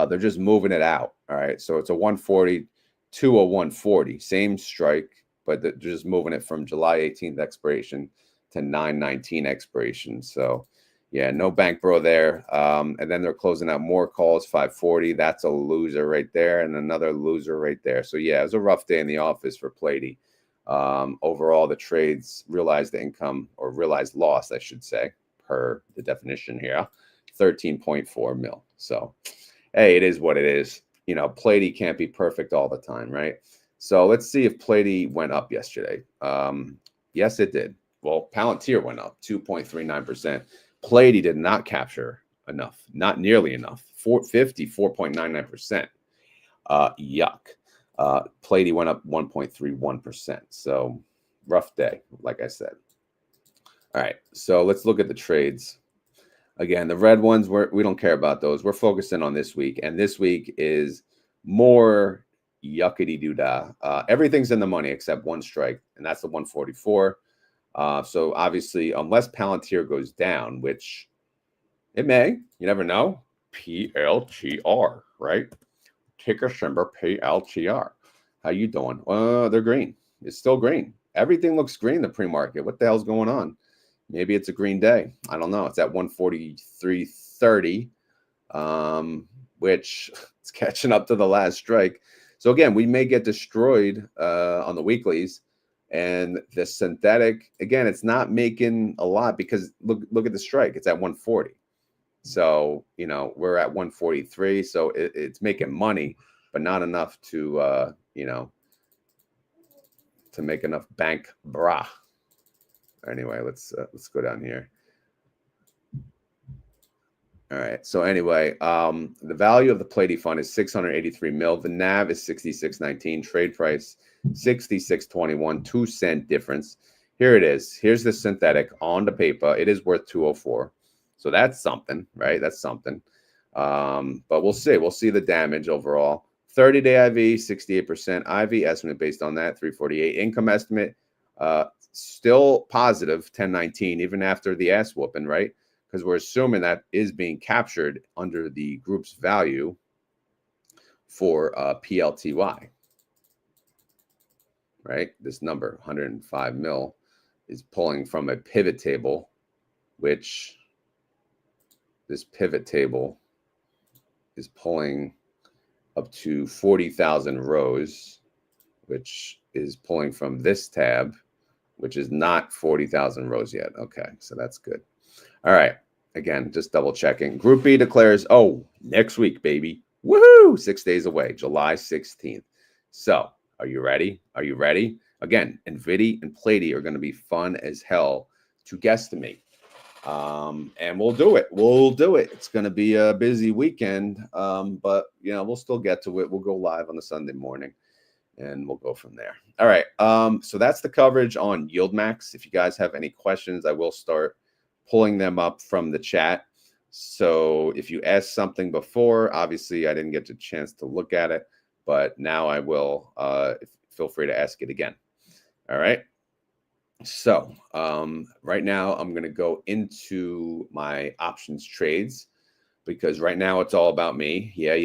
[SPEAKER 1] they're just moving it out. All right. So it's a 140 to a 140. Same strike, but they're just moving it from July 18th expiration to 9/19 expiration. So yeah, no bank bro there. And then they're closing out more calls, 540. That's a loser right there, and another loser right there. So yeah, it was a rough day in the office for PLTY. Overall, the trades realized the income, or realized loss, I should say, per the definition here, 13.4 mil. So hey, it is what it is. You know, PLTY can't be perfect all the time, right? So let's see if PLTY went up yesterday. Yes, it did. Well, Palantir went up 2.39%. PLTY did not capture enough, not nearly enough. 4.99%. Yuck. PLTY went up 1.31%. So rough day, like I said. All right, so let's look at the trades. Again, the red ones, we don't care about those. We're focusing on this week, and this week is more yuckity doodah. Everything's in the money except one strike, and that's the 144. So obviously, unless Palantir goes down, which it may, you never know. PLTR, right? Ticker symbol PLTR. How you doing? They're green. It's still green. Everything looks green in the pre-market. What the hell's going on? Maybe it's a green day. I don't know. It's at 143.30, which it's catching up to the last strike. So again, we may get destroyed on the weeklies. And the synthetic, again, it's not making a lot because look at the strike. It's at 140. So, you know, we're at 143. So it's making money, but not enough to, you know, to make enough bank, brah. Anyway, let's go down here. All right. So anyway, the value of the PLTY fund is 683 mil. The NAV is 66.19. Trade price 66.21. 2-cent difference. Here it is. Here's the synthetic on the paper. It is worth 204. So that's something, right? That's something. But we'll see. We'll see the damage overall. 30-day IV, 68%. IV estimate based on that, 348. Income estimate, still positive, 1019, even after the ass whooping, right? Because we're assuming that is being captured under the group's value for PLTY, right? This number, 105 mil, is pulling from a pivot table, which this pivot table is pulling up to 40,000 rows, which is pulling from this tab, which is not 40,000 rows yet. Okay, so that's good. All right. Again, just double checking. Group B declares, oh, next week, baby. Woohoo! 6 days away, July 16th. So are you ready? Are you ready? Again, Nvidia and PLTY are going to be fun as hell to guesstimate. And we'll do it. We'll do it. It's going to be a busy weekend, but you know, we'll still get to it. We'll go live on the Sunday morning, and we'll go from there. All right. So that's the coverage on YieldMax. If you guys have any questions, I will start pulling them up from the chat. So if you asked something before, obviously I didn't get a chance to look at it, but now I will. Feel free to ask it again. All right. So right now I'm going to go into my options trades, because right now it's all about me. Yeah.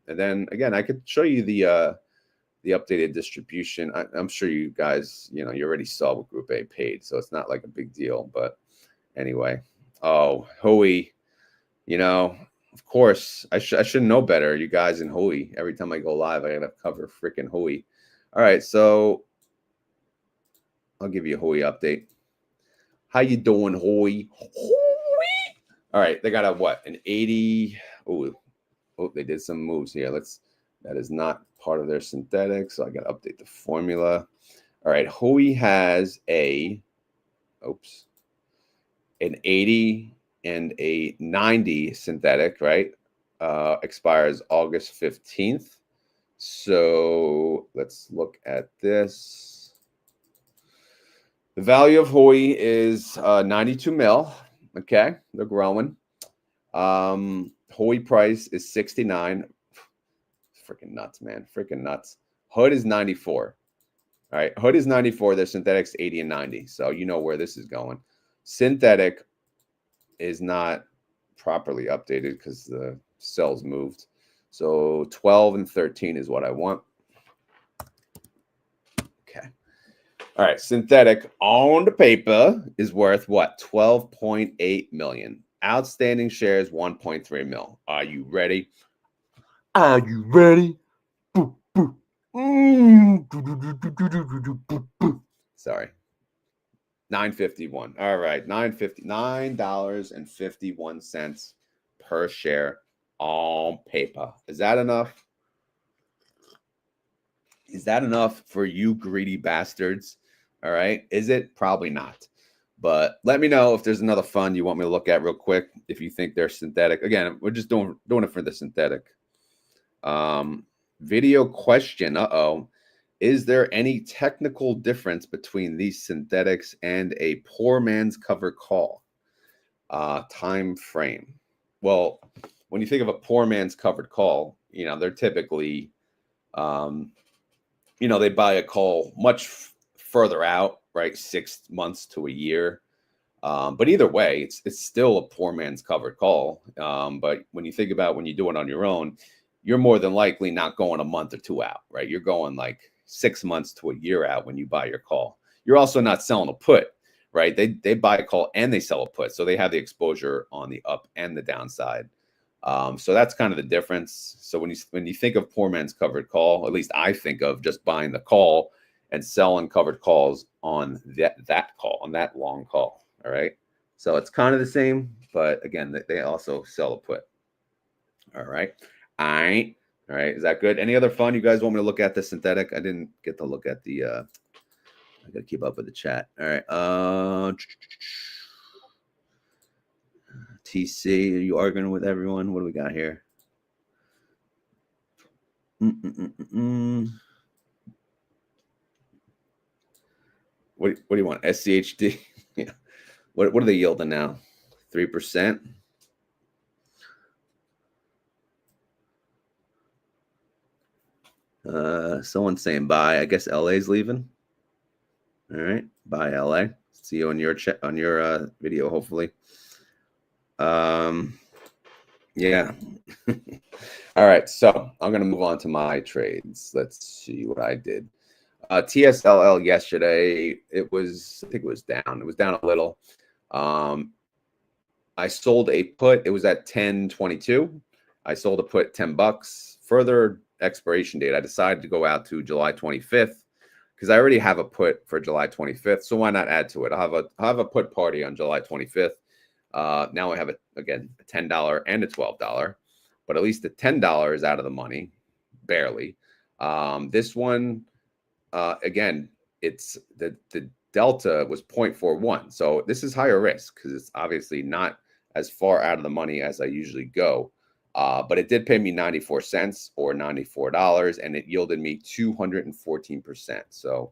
[SPEAKER 1] And then again, I could show you the updated distribution. I'm sure you guys, you know, you already saw what Group A paid, so it's not like a big deal. But anyway, oh, Hui, you know, of course, I should know better. You guys in Hui, every time I go live, I gotta cover freaking Hui. All right, so I'll give you a Hui update. How you doing, Hui? All right, they got a what? An 80. Oh, they did some moves here. That is not part of their synthetic, so I got to update the formula. All right, Hui has an 80 and a 90 synthetic, right? Expires August 15th. So let's look at this. The value of Hui is 92 mil. Okay, they're growing. Hui price is 69. Freaking nuts, man. Freaking nuts. Hood is 94. All right. Hood is 94. Their synthetics 80 and 90. So you know where this is going. Synthetic is not properly updated because the cells moved. So 12 and 13 is what I want. Okay. All right. Synthetic on the paper is worth what? 12.8 million. Outstanding shares 1.3 mil. Are you ready? Are you ready? Sorry. 9.51. All right. $9.51 per share on paper. Is that enough? Is that enough for you greedy bastards? All right. Is it? Probably not. But let me know if there's another fund you want me to look at real quick. If you think they're synthetic. Again, we're just doing it for the synthetic. Video question. Is there any technical difference between these synthetics and a poor man's covered call? Time frame. Well, when you think of a poor man's covered call, you know, they're typically, you know, they buy a call much further out, right? 6 months to a year. But either way, it's still a poor man's covered call. But when you think about when you do it on your own, you're more than likely not going a month or two out, right? You're going like 6 months to a year out when you buy your call. You're also not selling a put, right? They buy a call and they sell a put. So they have the exposure on the up and the downside. So that's kind of the difference. So when you think of poor man's covered call, at least I think of just buying the call and selling covered calls on that call, on that long call. All right. So it's kind of the same, but again, they also sell a put. All right. All right. Is that good? Any other fun you guys want me to look at the synthetic? I didn't get to look at the I gotta keep up with the chat. All right. TC, are you arguing with everyone? What do we got here? What do you want? SCHD? Yeah. What are they yielding now? 3%. Someone's saying bye. I guess LA's leaving. All right, bye LA. See you on your video, hopefully. Yeah. All right, so I'm gonna move on to my trades. Let's see what I did. TSLY yesterday, I think it was down. It was down a little. I sold a put. It was at 10.22. I sold a put $10. Further expiration date, I decided to go out to July 25th because I already have a put for July 25th. So why not add to it? I'll have a put party on July 25th. Now I have again a $10 and a $12, but at least the $10 is out of the money, barely. This one, again, it's the delta was 0.41. So this is higher risk because it's obviously not as far out of the money as I usually go. But it did pay me 94 cents or $94, and it yielded me 214%. So,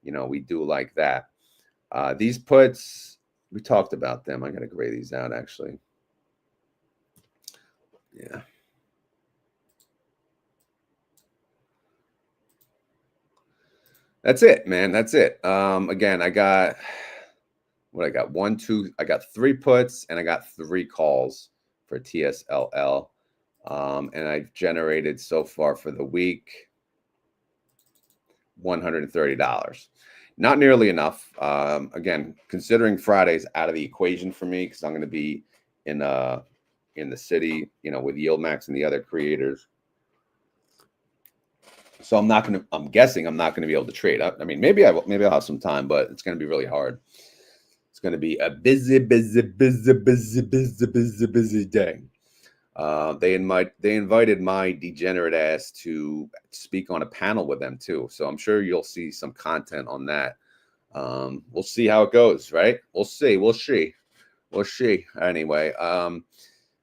[SPEAKER 1] you know, we do like that. These puts, we talked about them. I got to gray these out, actually. Yeah. That's it, man. That's it. Again, I got what I got. I got 3 puts and I got 3 calls for TSLL. And I've generated so far for the week $130. Not nearly enough. Again, considering Friday's out of the equation for me because I'm going to be in the city, you know, with YieldMax and the other creators. So I'm guessing I'm not going to be able to trade. I mean, maybe I'll have some time, but it's going to be really hard. It's going to be a busy day. They invited my degenerate ass to speak on a panel with them too. So I'm sure you'll see some content on that. We'll see how it goes, right? We'll see. Anyway,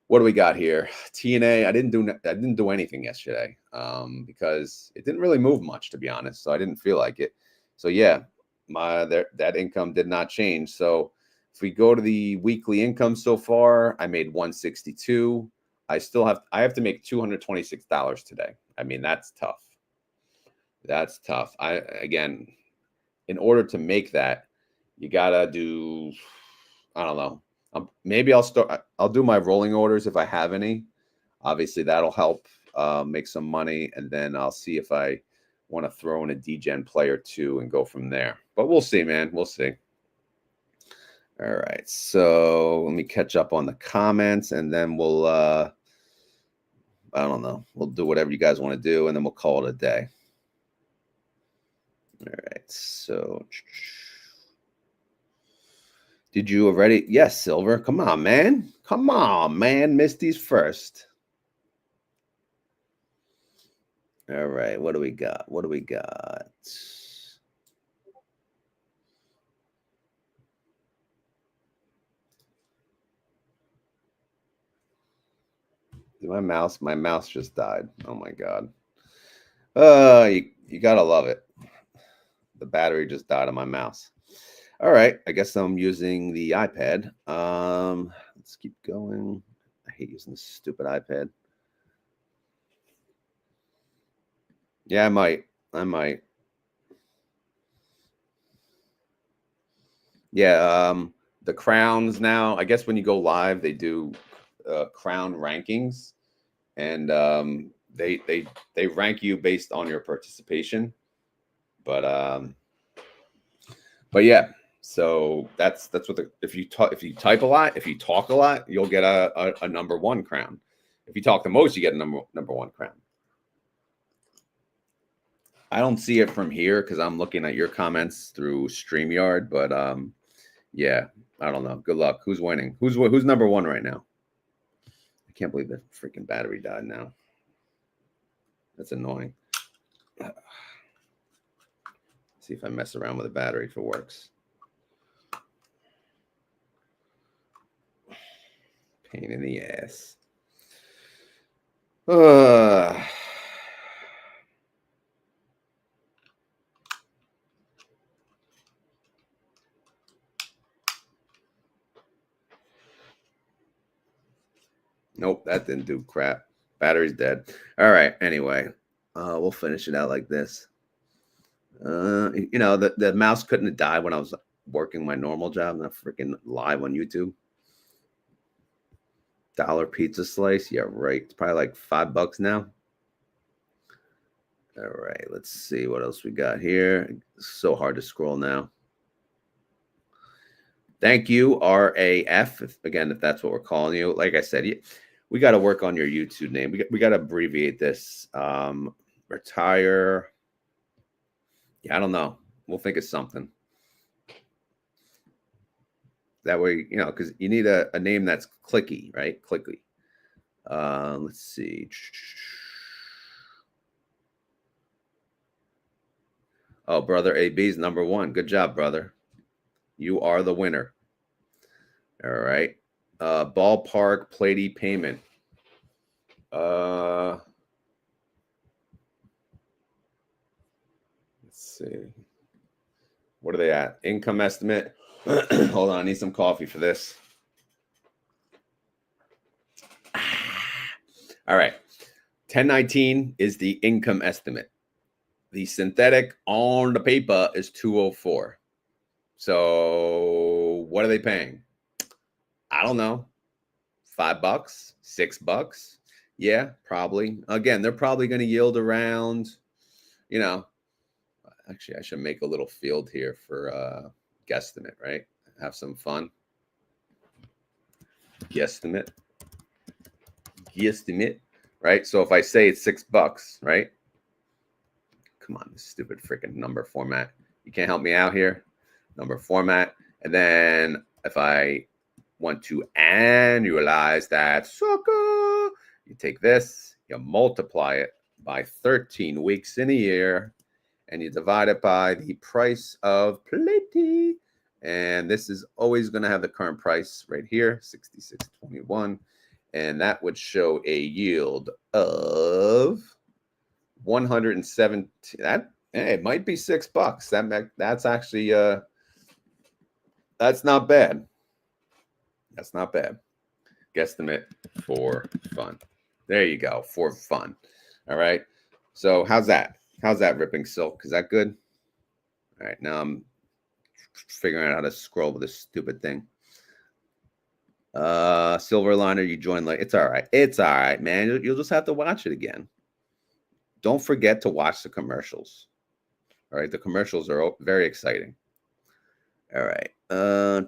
[SPEAKER 1] what do we got here? TNA. I didn't do anything yesterday because it didn't really move much, to be honest. So I didn't feel like it. So yeah, that income did not change. So if we go to the weekly income so far, I made 162. I have to make $226 today. I mean, that's tough. That's tough. Again, in order to make that, you gotta do, I don't know. Maybe I'll do my rolling orders if I have any. Obviously, that'll help make some money, and then I'll see if I want to throw in a degen play or two and go from there. But we'll see, man. We'll see. All right, so let me catch up on the comments, and then we'll I don't know. We'll do whatever you guys want to do, and then we'll call it a day. All right, so did you already? Yes, Silver. Come on, man. Come on, man. Misty's first. All right, what do we got? What do we got? My mouse just died. Oh my god. You gotta love it. The battery just died on my mouse. All right, I guess I'm using the iPad. Let's keep going. I hate using this stupid iPad. Yeah, I might. Yeah, the crowns now. I guess when you go live, they do crown rankings, and they rank you based on your participation. But yeah. So that's what if you type a lot, if you talk a lot, you'll get a #1 crown. If you talk the most, you get a number 1 crown. I don't see it from here because I'm looking at your comments through StreamYard, but yeah, I don't know. Good luck. Who's winning? Who's #1 right now? I can't believe the freaking battery died now. That's annoying. See if I mess around with the battery if it works. Pain in the ass. Nope, that didn't do crap. Battery's dead. All right. Anyway, we'll finish it out like this. You know, the mouse couldn't have died when I was working my normal job, not freaking live on YouTube. $1 pizza slice. Yeah, right. It's probably like $5 now. All right. Let's see what else we got here. It's so hard to scroll now. Thank you, RAF. If that's what we're calling you. Like I said, We got to work on your YouTube name. We got to abbreviate this. Retire. Yeah, I don't know. We'll think of something. That way, you know, because you need a name that's clicky, right? Clicky. Let's see. Oh, brother AB's #1. Good job, brother. You are the winner. All right. Ballpark PLTY payment. Let's see. What are they at? Income estimate. Hold on. I need some coffee for this. All right. 1019 is the income estimate. The synthetic on the paper is 204. So what are they paying? I don't know. $5, $6. Yeah, probably. Again, they're probably going to yield around, you know, actually, I should make a little field here for guesstimate, right? Have some fun. Guesstimate, right? So if I say it's $6, right? Come on, this stupid freaking number format. You can't help me out here. Number format. And then if I want to annualize that sucker, you take this, you multiply it by 13 weeks in a year, and you divide it by the price of PLTY. And this is always going to have the current price right here, 66.21. And that would show a yield of 117. That, hey, it might be $6. That's actually that's not bad. That's not bad. Guesstimate for fun. There you go, for fun. All right. So how's that? How's that, Ripping Silk? Is that good? All right. Now I'm figuring out how to scroll with this stupid thing. Silverliner, you joined late. It's all right. It's all right, man. You'll just have to watch it again. Don't forget to watch the commercials. All right. The commercials are very exciting. All right. All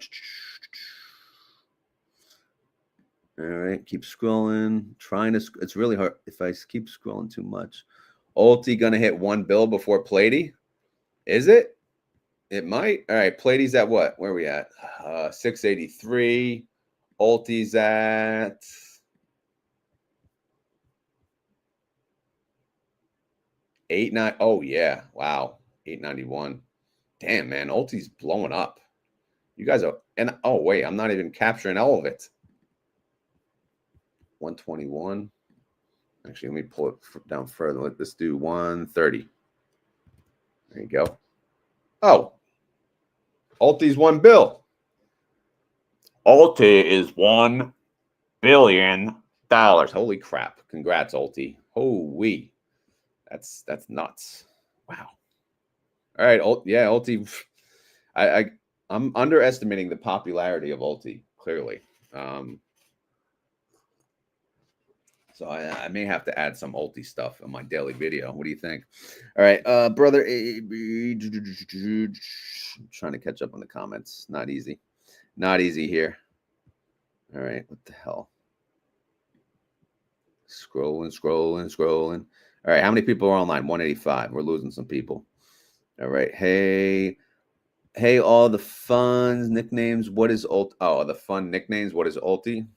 [SPEAKER 1] right. Keep scrolling. Trying to. It's really hard if I keep scrolling too much. Ulti gonna hit 1 bill before PLTY? Is it? It might. All right. PLTY's at what? Where are we at? 683. Ulti's at 89. Oh yeah. Wow. 891. Damn, man. Ulti's blowing up. You guys are, and oh wait, I'm not even capturing all of it. 121. Actually, let me pull it down further. Let this do 130. There you go. Oh, Ulti's 1 bill. Ulti is $1 billion. Holy crap! Congrats, Ulti. Holy, that's nuts. Wow. All right, yeah, Ulti. I'm underestimating the popularity of Ulti. Clearly. So I may have to add some Ulti stuff in my daily video. What do you think? All right, brother. I'm trying to catch up on the comments. Not easy. Not easy here. All right, what the hell? Scrolling. All right, how many people are online? 185. We're losing some people. All right. Hey, all the fun nicknames. What is Ulti? Oh, the fun nicknames. What is Ulti?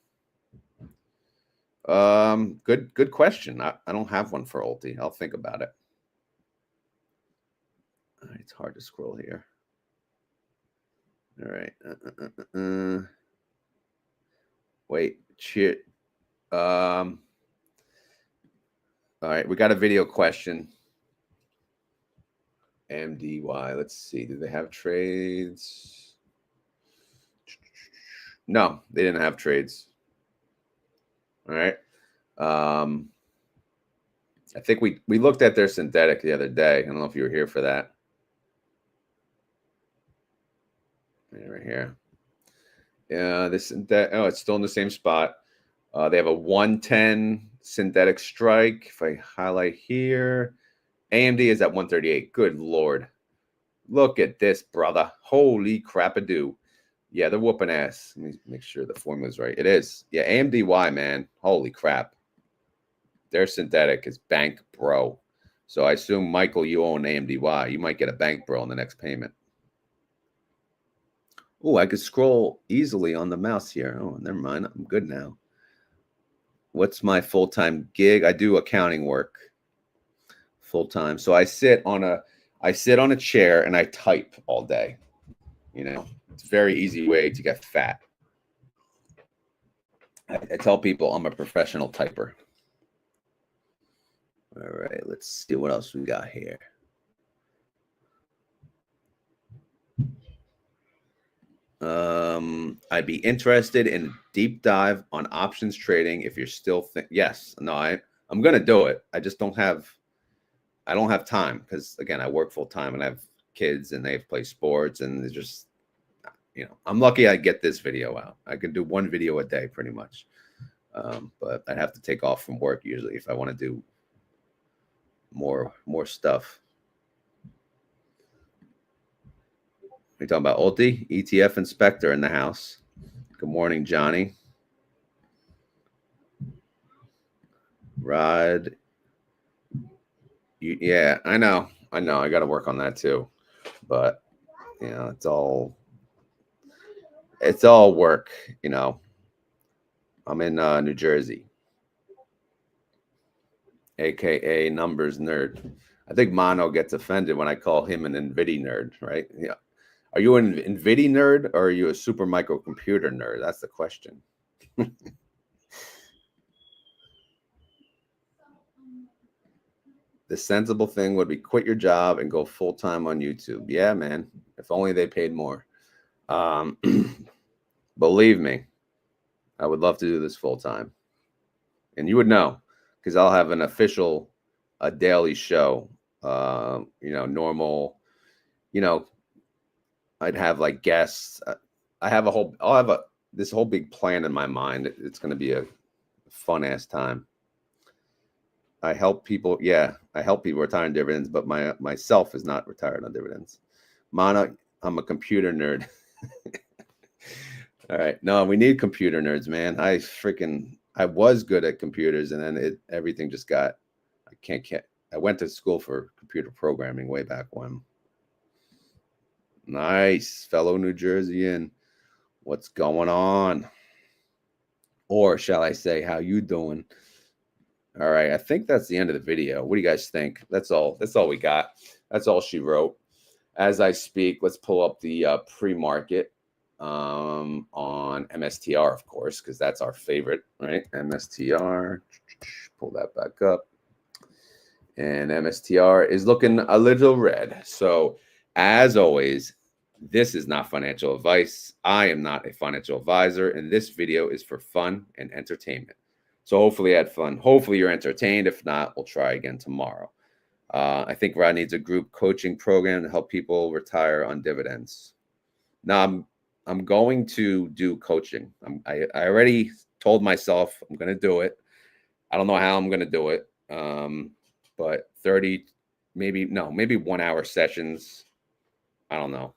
[SPEAKER 1] Good question. I don't have one for Ulti. I'll think about it. All right, it's hard to scroll here. All right. Wait, shit. All right, we got a video question. MDY. Let's see. Do they have trades? No, they didn't have trades. All right. I think we looked at their synthetic the other day. I don't know if you were here for that. Right here. Yeah, this synthetic. Oh, it's still in the same spot. They have a 110 synthetic strike. If I highlight here, AMD is at 138. Good Lord. Look at this, brother. Holy crap-a-doo. Yeah, they're whooping ass. Let me make sure the formula's right. It is. Yeah, AMDY, man. Holy crap. Their synthetic is bank bro. So I assume, Michael, you own AMDY. You might get a bank bro in the next payment. Oh, I could scroll easily on the mouse here. Oh, never mind. I'm good now. What's my full-time gig? I do accounting work full-time. So I sit on a chair and I type all day. You know, it's a very easy way to get fat. I tell people I'm a professional typer. All right, let's see what else we got here. I'd be interested in a deep dive on options trading if you're still yes. No, I'm gonna do it. I just don't have time because again, I work full time and I have kids and they play sports and it's just, you know, I'm lucky I get this video out. I can do one video a day pretty much. But I'd have to take off from work usually if I want to do more stuff. We're talking about Ulti, ETF Inspector in the house. Good morning, Johnny. Rod. Yeah, I know. I got to work on that too. But, you know, it's all work, you know. I'm in New Jersey, AKA numbers nerd. I think Mono gets offended when I call him an Nvidia nerd, right? Yeah. Are you an Nvidia nerd or are you a super microcomputer nerd? That's the question. The sensible thing would be quit your job and go full-time on YouTube. Yeah, man. If only they paid more. Believe me, I would love to do this full-time. And you would know because I'll have an official, a daily show. You know, normal, you know, I'd have like guests. I'll have this whole big plan in my mind. It's going to be a fun ass time. I help people. Yeah, I help people retire on dividends, but myself is not retired on dividends. Mana, I'm a computer nerd. All right. No, we need computer nerds, man. I was good at computers and then everything just got, I went to school for computer programming way back when. Nice, fellow New Jerseyan. What's going on? Or shall I say, how you doing? All right, I think that's the end of the video. What do you guys think? That's all we got. That's all she wrote. As I speak, let's pull up the pre-market on MSTR, of course, because that's our favorite, right? MSTR, pull that back up. And MSTR is looking a little red. So as always, this is not financial advice. I am not a financial advisor, and this video is for fun and entertainment. So hopefully you had fun. Hopefully you're entertained. If not, we'll try again tomorrow. I think Rod needs a group coaching program to help people retire on dividends. Now I'm going to do coaching. I already told myself I'm going to do it. I don't know how I'm going to do it. But 30, maybe 1 hour sessions. I don't know.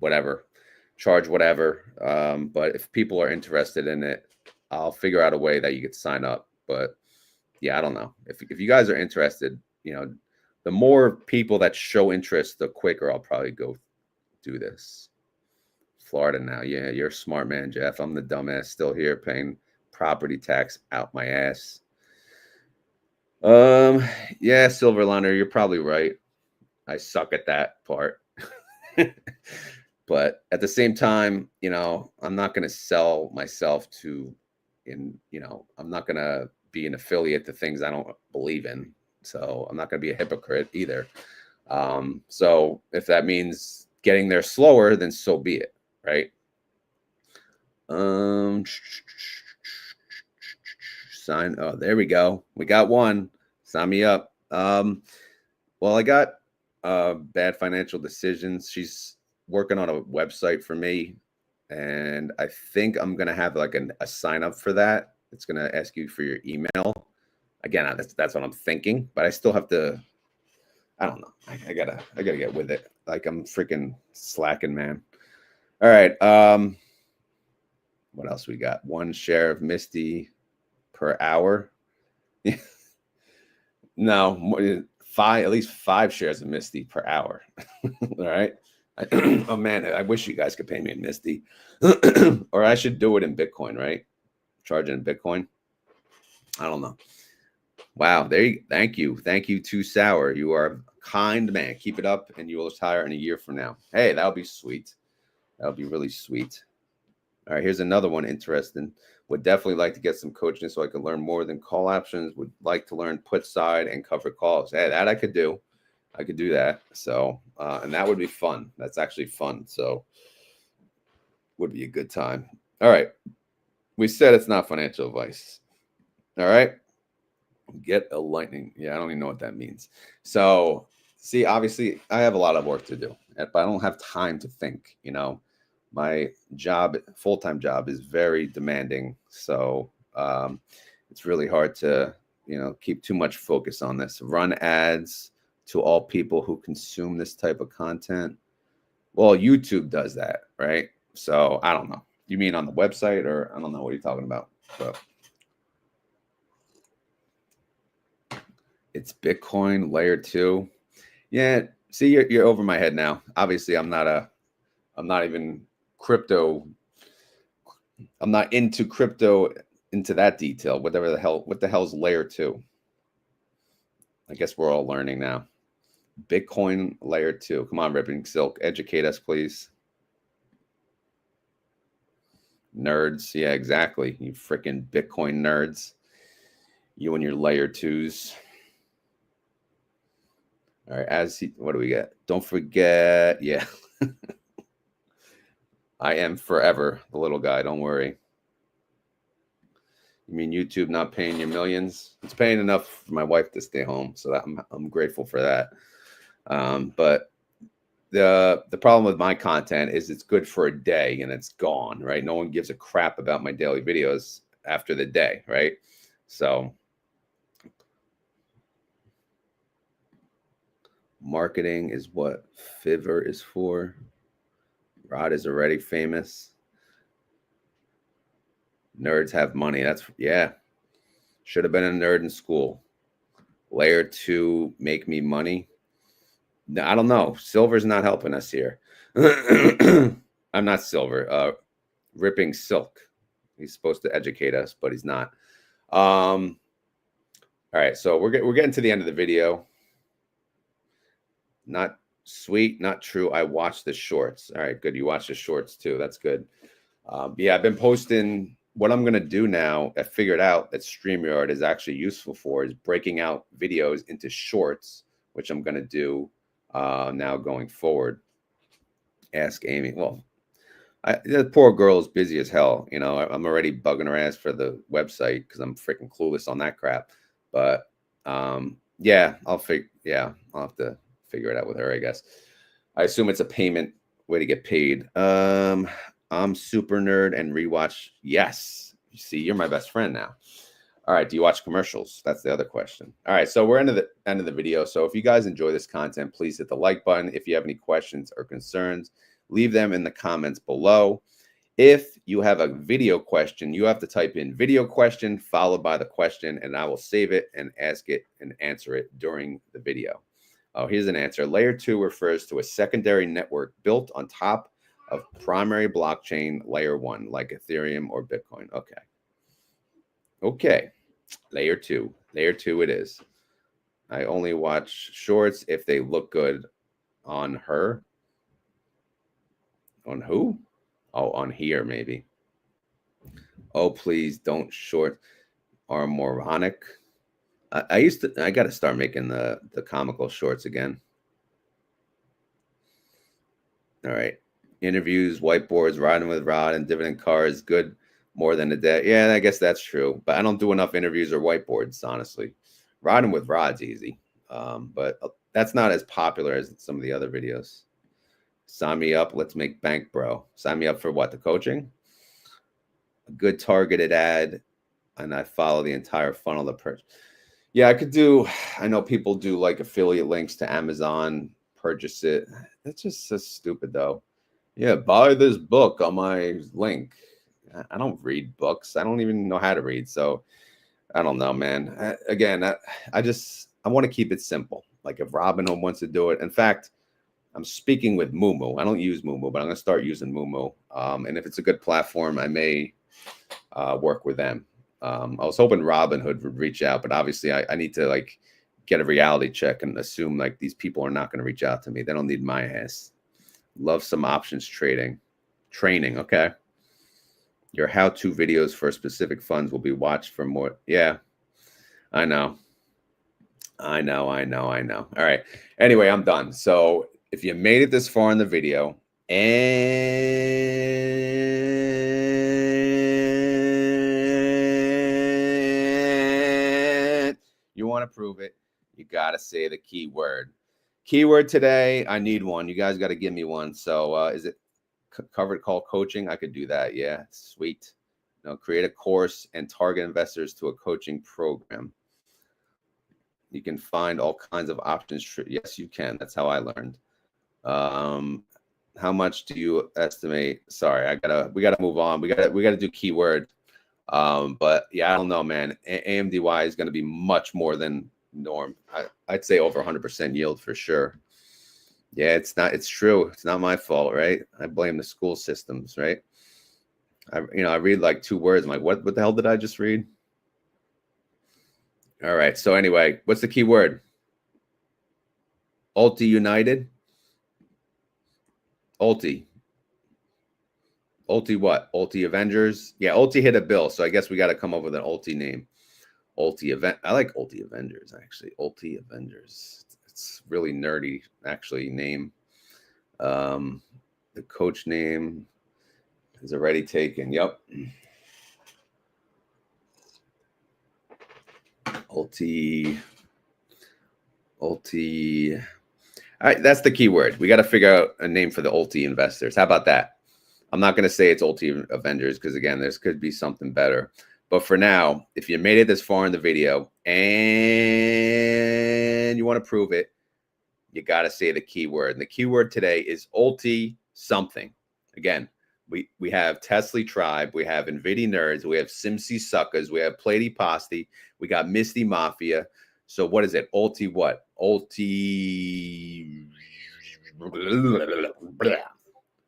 [SPEAKER 1] Whatever. Charge whatever. But if people are interested in it, I'll figure out a way that you could sign up. But yeah, I don't know. If you guys are interested, you know, the more people that show interest, the quicker I'll probably go do this. Florida now. Yeah, you're a smart man, Jeff. I'm the dumbass still here paying property tax out my ass. Yeah, Silverliner, you're probably right. I suck at that part. But at the same time, you know, I'm not going to sell myself I'm not going to be an affiliate to things I don't believe in. So I'm not going to be a hypocrite either. So if that means getting there slower, then so be it, right? Sign. Oh, there we go. We got one. Sign me up. Well, I got Bad Financial Decisions. She's working on a website for me, and I think I'm gonna have like a sign up for that. It's gonna ask you for your email. Again, that's what I'm thinking, but I still have to. I don't know. I gotta get with it. Like I'm freaking slacking, man. All right. What else we got? 1 share of Misty per hour. No, at least 5 shares of Misty per hour. All right. Oh man, I wish you guys could pay me in Misty, or I should do it in Bitcoin, right? Charge it in Bitcoin. I don't know. Wow. Thank you, Too Sour. You are a kind man. Keep it up, and you will retire in a year from now. Hey, that would be sweet. That would be really sweet. All right, here's another one interesting. Would definitely like to get some coaching so I can learn more than call options. Would like to learn put side and cover calls. Hey, that I could do. I could do that. So, and that would be fun. That's actually fun. So, would be a good time. All right. We said it's not financial advice. All right. Get a lightning. Yeah, I don't even know what that means. So, see, obviously, I have a lot of work to do, but I don't have time to think. My job, full-time job, is very demanding. So, it's really hard to, keep too much focus on this. Run ads to all people who consume this type of content. Well, YouTube does that, right? So, I don't know. You mean on the website, or I don't know what you're talking about. So, it's Bitcoin layer 2. Yeah, see, you're over my head now. Obviously, I'm not even crypto. I'm not into crypto into that detail. What the hell's layer 2? I guess we're all learning now. Bitcoin layer 2. Come on, Ripping Silk, educate us, please. Nerds, yeah, exactly. You freaking Bitcoin nerds. You and your layer 2s. All right, what do we get? Don't forget, yeah. I am forever the little guy. Don't worry. You mean YouTube not paying you millions? It's paying enough for my wife to stay home, so I'm grateful for that. But the problem with my content is it's good for a day and it's gone, right? No one gives a crap about my daily videos after the day, right? So marketing is what Fiverr is for. Rod is already famous. Nerds have money. Yeah. Should have been a nerd in school. Layer 2 make me money. I don't know. Silver's not helping us here. I'm not Silver. Ripping Silk. He's supposed to educate us, but he's not. All right, so we're getting to the end of the video. Not sweet, not true. I watched the shorts. All right, good. You watched the shorts too. That's good. Yeah, I've been posting. What I'm going to do now, I figured out that StreamYard is actually useful for is breaking out videos into shorts, which I'm going to do now going forward. Ask Amy. Well, the poor girl is busy as hell. I'm already bugging her ass for the website because I'm freaking clueless on that crap. But yeah, I'll have to figure it out with her, I guess. I assume it's a payment way to get paid. I'm super nerd and rewatch. Yes. You see, you're my best friend now. All right. Do you watch commercials? That's the other question. All right. So we're into the end of the video. So if you guys enjoy this content, please hit the like button. If you have any questions or concerns, leave them in the comments below. If you have a video question, you have to type in video question followed by the question, and I will save it and ask it and answer it during the video. Oh, here's an answer. Layer 2 refers to a secondary network built on top of primary blockchain layer 1, like Ethereum or Bitcoin. Okay. Okay. Layer 2. Layer 2 it is. I only watch shorts if they look good on her. On who? Oh, on here, maybe. Oh, please don't short are moronic. I got to start making the comical shorts again. All right. Interviews, whiteboards, riding with Rod, and dividend cars, good more than a day. Yeah, I guess that's true. But I don't do enough interviews or whiteboards, honestly. Riding with Rod's easy. But that's not as popular as some of the other videos. Sign me up. Let's make bank, bro. Sign me up for what? The coaching? A good targeted ad. And I follow the entire funnel to purchase. Yeah, I know people do like affiliate links to Amazon, purchase it. That's just so stupid though. Yeah, buy this book on my link. I don't read books. I don't even know how to read. So I don't know, man. I want to keep it simple. Like if Robinhood wants to do it. In fact, I'm speaking with Moomoo. I don't use Moomoo, but I'm going to start using Moomoo. And if it's a good platform, I may work with them. I was hoping Robinhood would reach out, but obviously I need to like get a reality check and assume like these people are not going to reach out to me. They don't need my ass. Love some options training. Okay. Your how-to videos for specific funds will be watched for more. Yeah, I know. All right. Anyway, I'm done. So if you made it this far in the video and you want to prove it, you got to say the keyword. Keyword today, I need one. You guys got to give me one. So is it covered call coaching? I could do that. Yeah, sweet. Create a course and target investors to a coaching program. You can find all kinds of options. Yes, you can. That's how I learned. How much do you estimate? Sorry, we gotta move on. We gotta do keyword. But yeah, I don't know, man. AMDY is going to be much more than norm. I'd say over 100% yield for sure. Yeah, it's true. It's not my fault, right? I blame the school systems, right? I read like 2 words. I'm like, what the hell did I just read? All right. So anyway, what's the key word? Ulti United. Ulti what? Ulti Avengers. Yeah, Ulti hit a bill. So I guess we got to come up with an Ulti name. Ulti event. I like Ulti Avengers actually. Ulti Avengers. It's really nerdy actually name. The coach name is already taken. Yep. Ulti. All right, that's the keyword. We got to figure out a name for the Ulti investors. How about that? I'm not going to say it's Ulti Avengers because, again, there could be something better. But for now, if you made it this far in the video and you want to prove it, you got to say the keyword. And the keyword today is Ulti something. Again, we have TSLY Tribe, we have Nvidia Nerds, we have SMCI Suckers, we have PLTY, we got Misty Mafia. So what is it? Ulti what? Ulti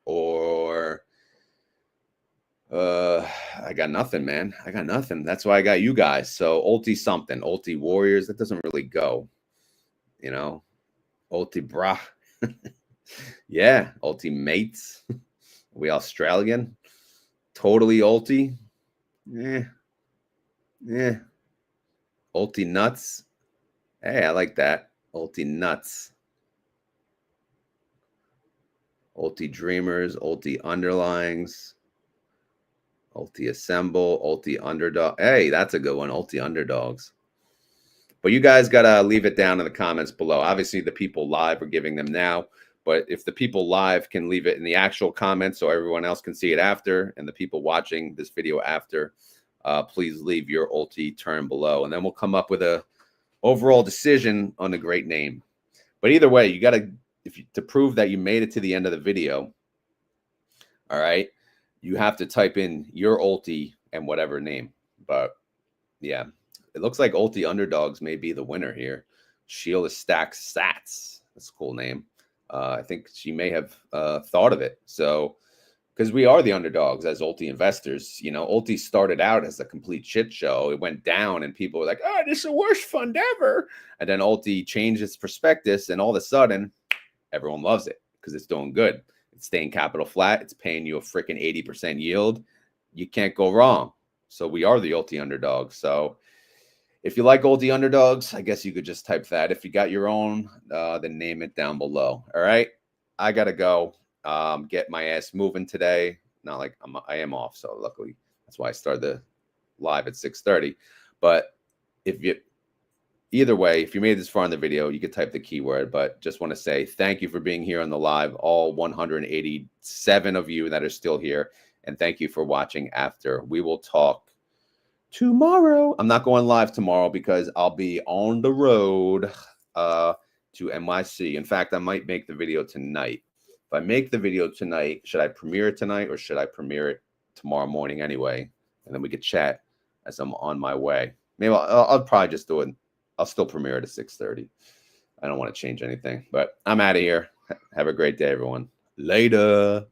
[SPEAKER 1] or I got nothing, man. I got nothing. That's why I got you guys. So Ulti something, Ulti Warriors. That doesn't really go, Ulti Bra. Yeah, Ultimates. We Australian. Totally Ulti. Yeah. Ulti Nuts. Hey, I like that. Ulti Nuts. Ulti Dreamers. Ulti Underlings. Ulti Assemble. Ulti Underdog. Hey, that's a good one. Ulti Underdogs. But you guys got to leave it down in the comments below. Obviously, the people live are giving them now. But if the people live can leave it in the actual comments so everyone else can see it after, and the people watching this video after, please leave your Ulti term below. And then we'll come up with a overall decision on a great name. But either way, you got to, to prove that you made it to the end of the video, all right, you have to type in your Ulti and whatever name. But yeah, it looks like Ulti Underdogs may be the winner here. Sheila Stacks Sats. That's a cool name. I think she may have thought of it. So, because we are the underdogs as Ulti investors. Ulti started out as a complete shit show. It went down and people were like, oh, this is the worst fund ever. And then Ulti changed its prospectus and all of a sudden everyone loves it because it's doing good. It's staying capital flat. It's paying you a freaking 80% yield. You can't go wrong. So we are the Ulti underdogs. So if you like Ulti underdogs, I guess you could just type that. If you got your own, then name it down below. All right. I got to go. Get my ass moving today. Not like I am off, so luckily that's why I started the live at 6:30. But either way, if you made this far in the video, you could type the keyword. But just want to say thank you for being here on the live, all 187 of you that are still here, and thank you for watching after. We will talk tomorrow. I'm not going live tomorrow because I'll be on the road to NYC. In fact, I might make the video tonight. if I make the video tonight, should I premiere it tonight or should I premiere it tomorrow morning anyway? And then we could chat as I'm on my way. Maybe I'll probably just do it. I'll still premiere it at 6:30. I don't want to change anything, but I'm out of here. Have a great day, everyone. Later.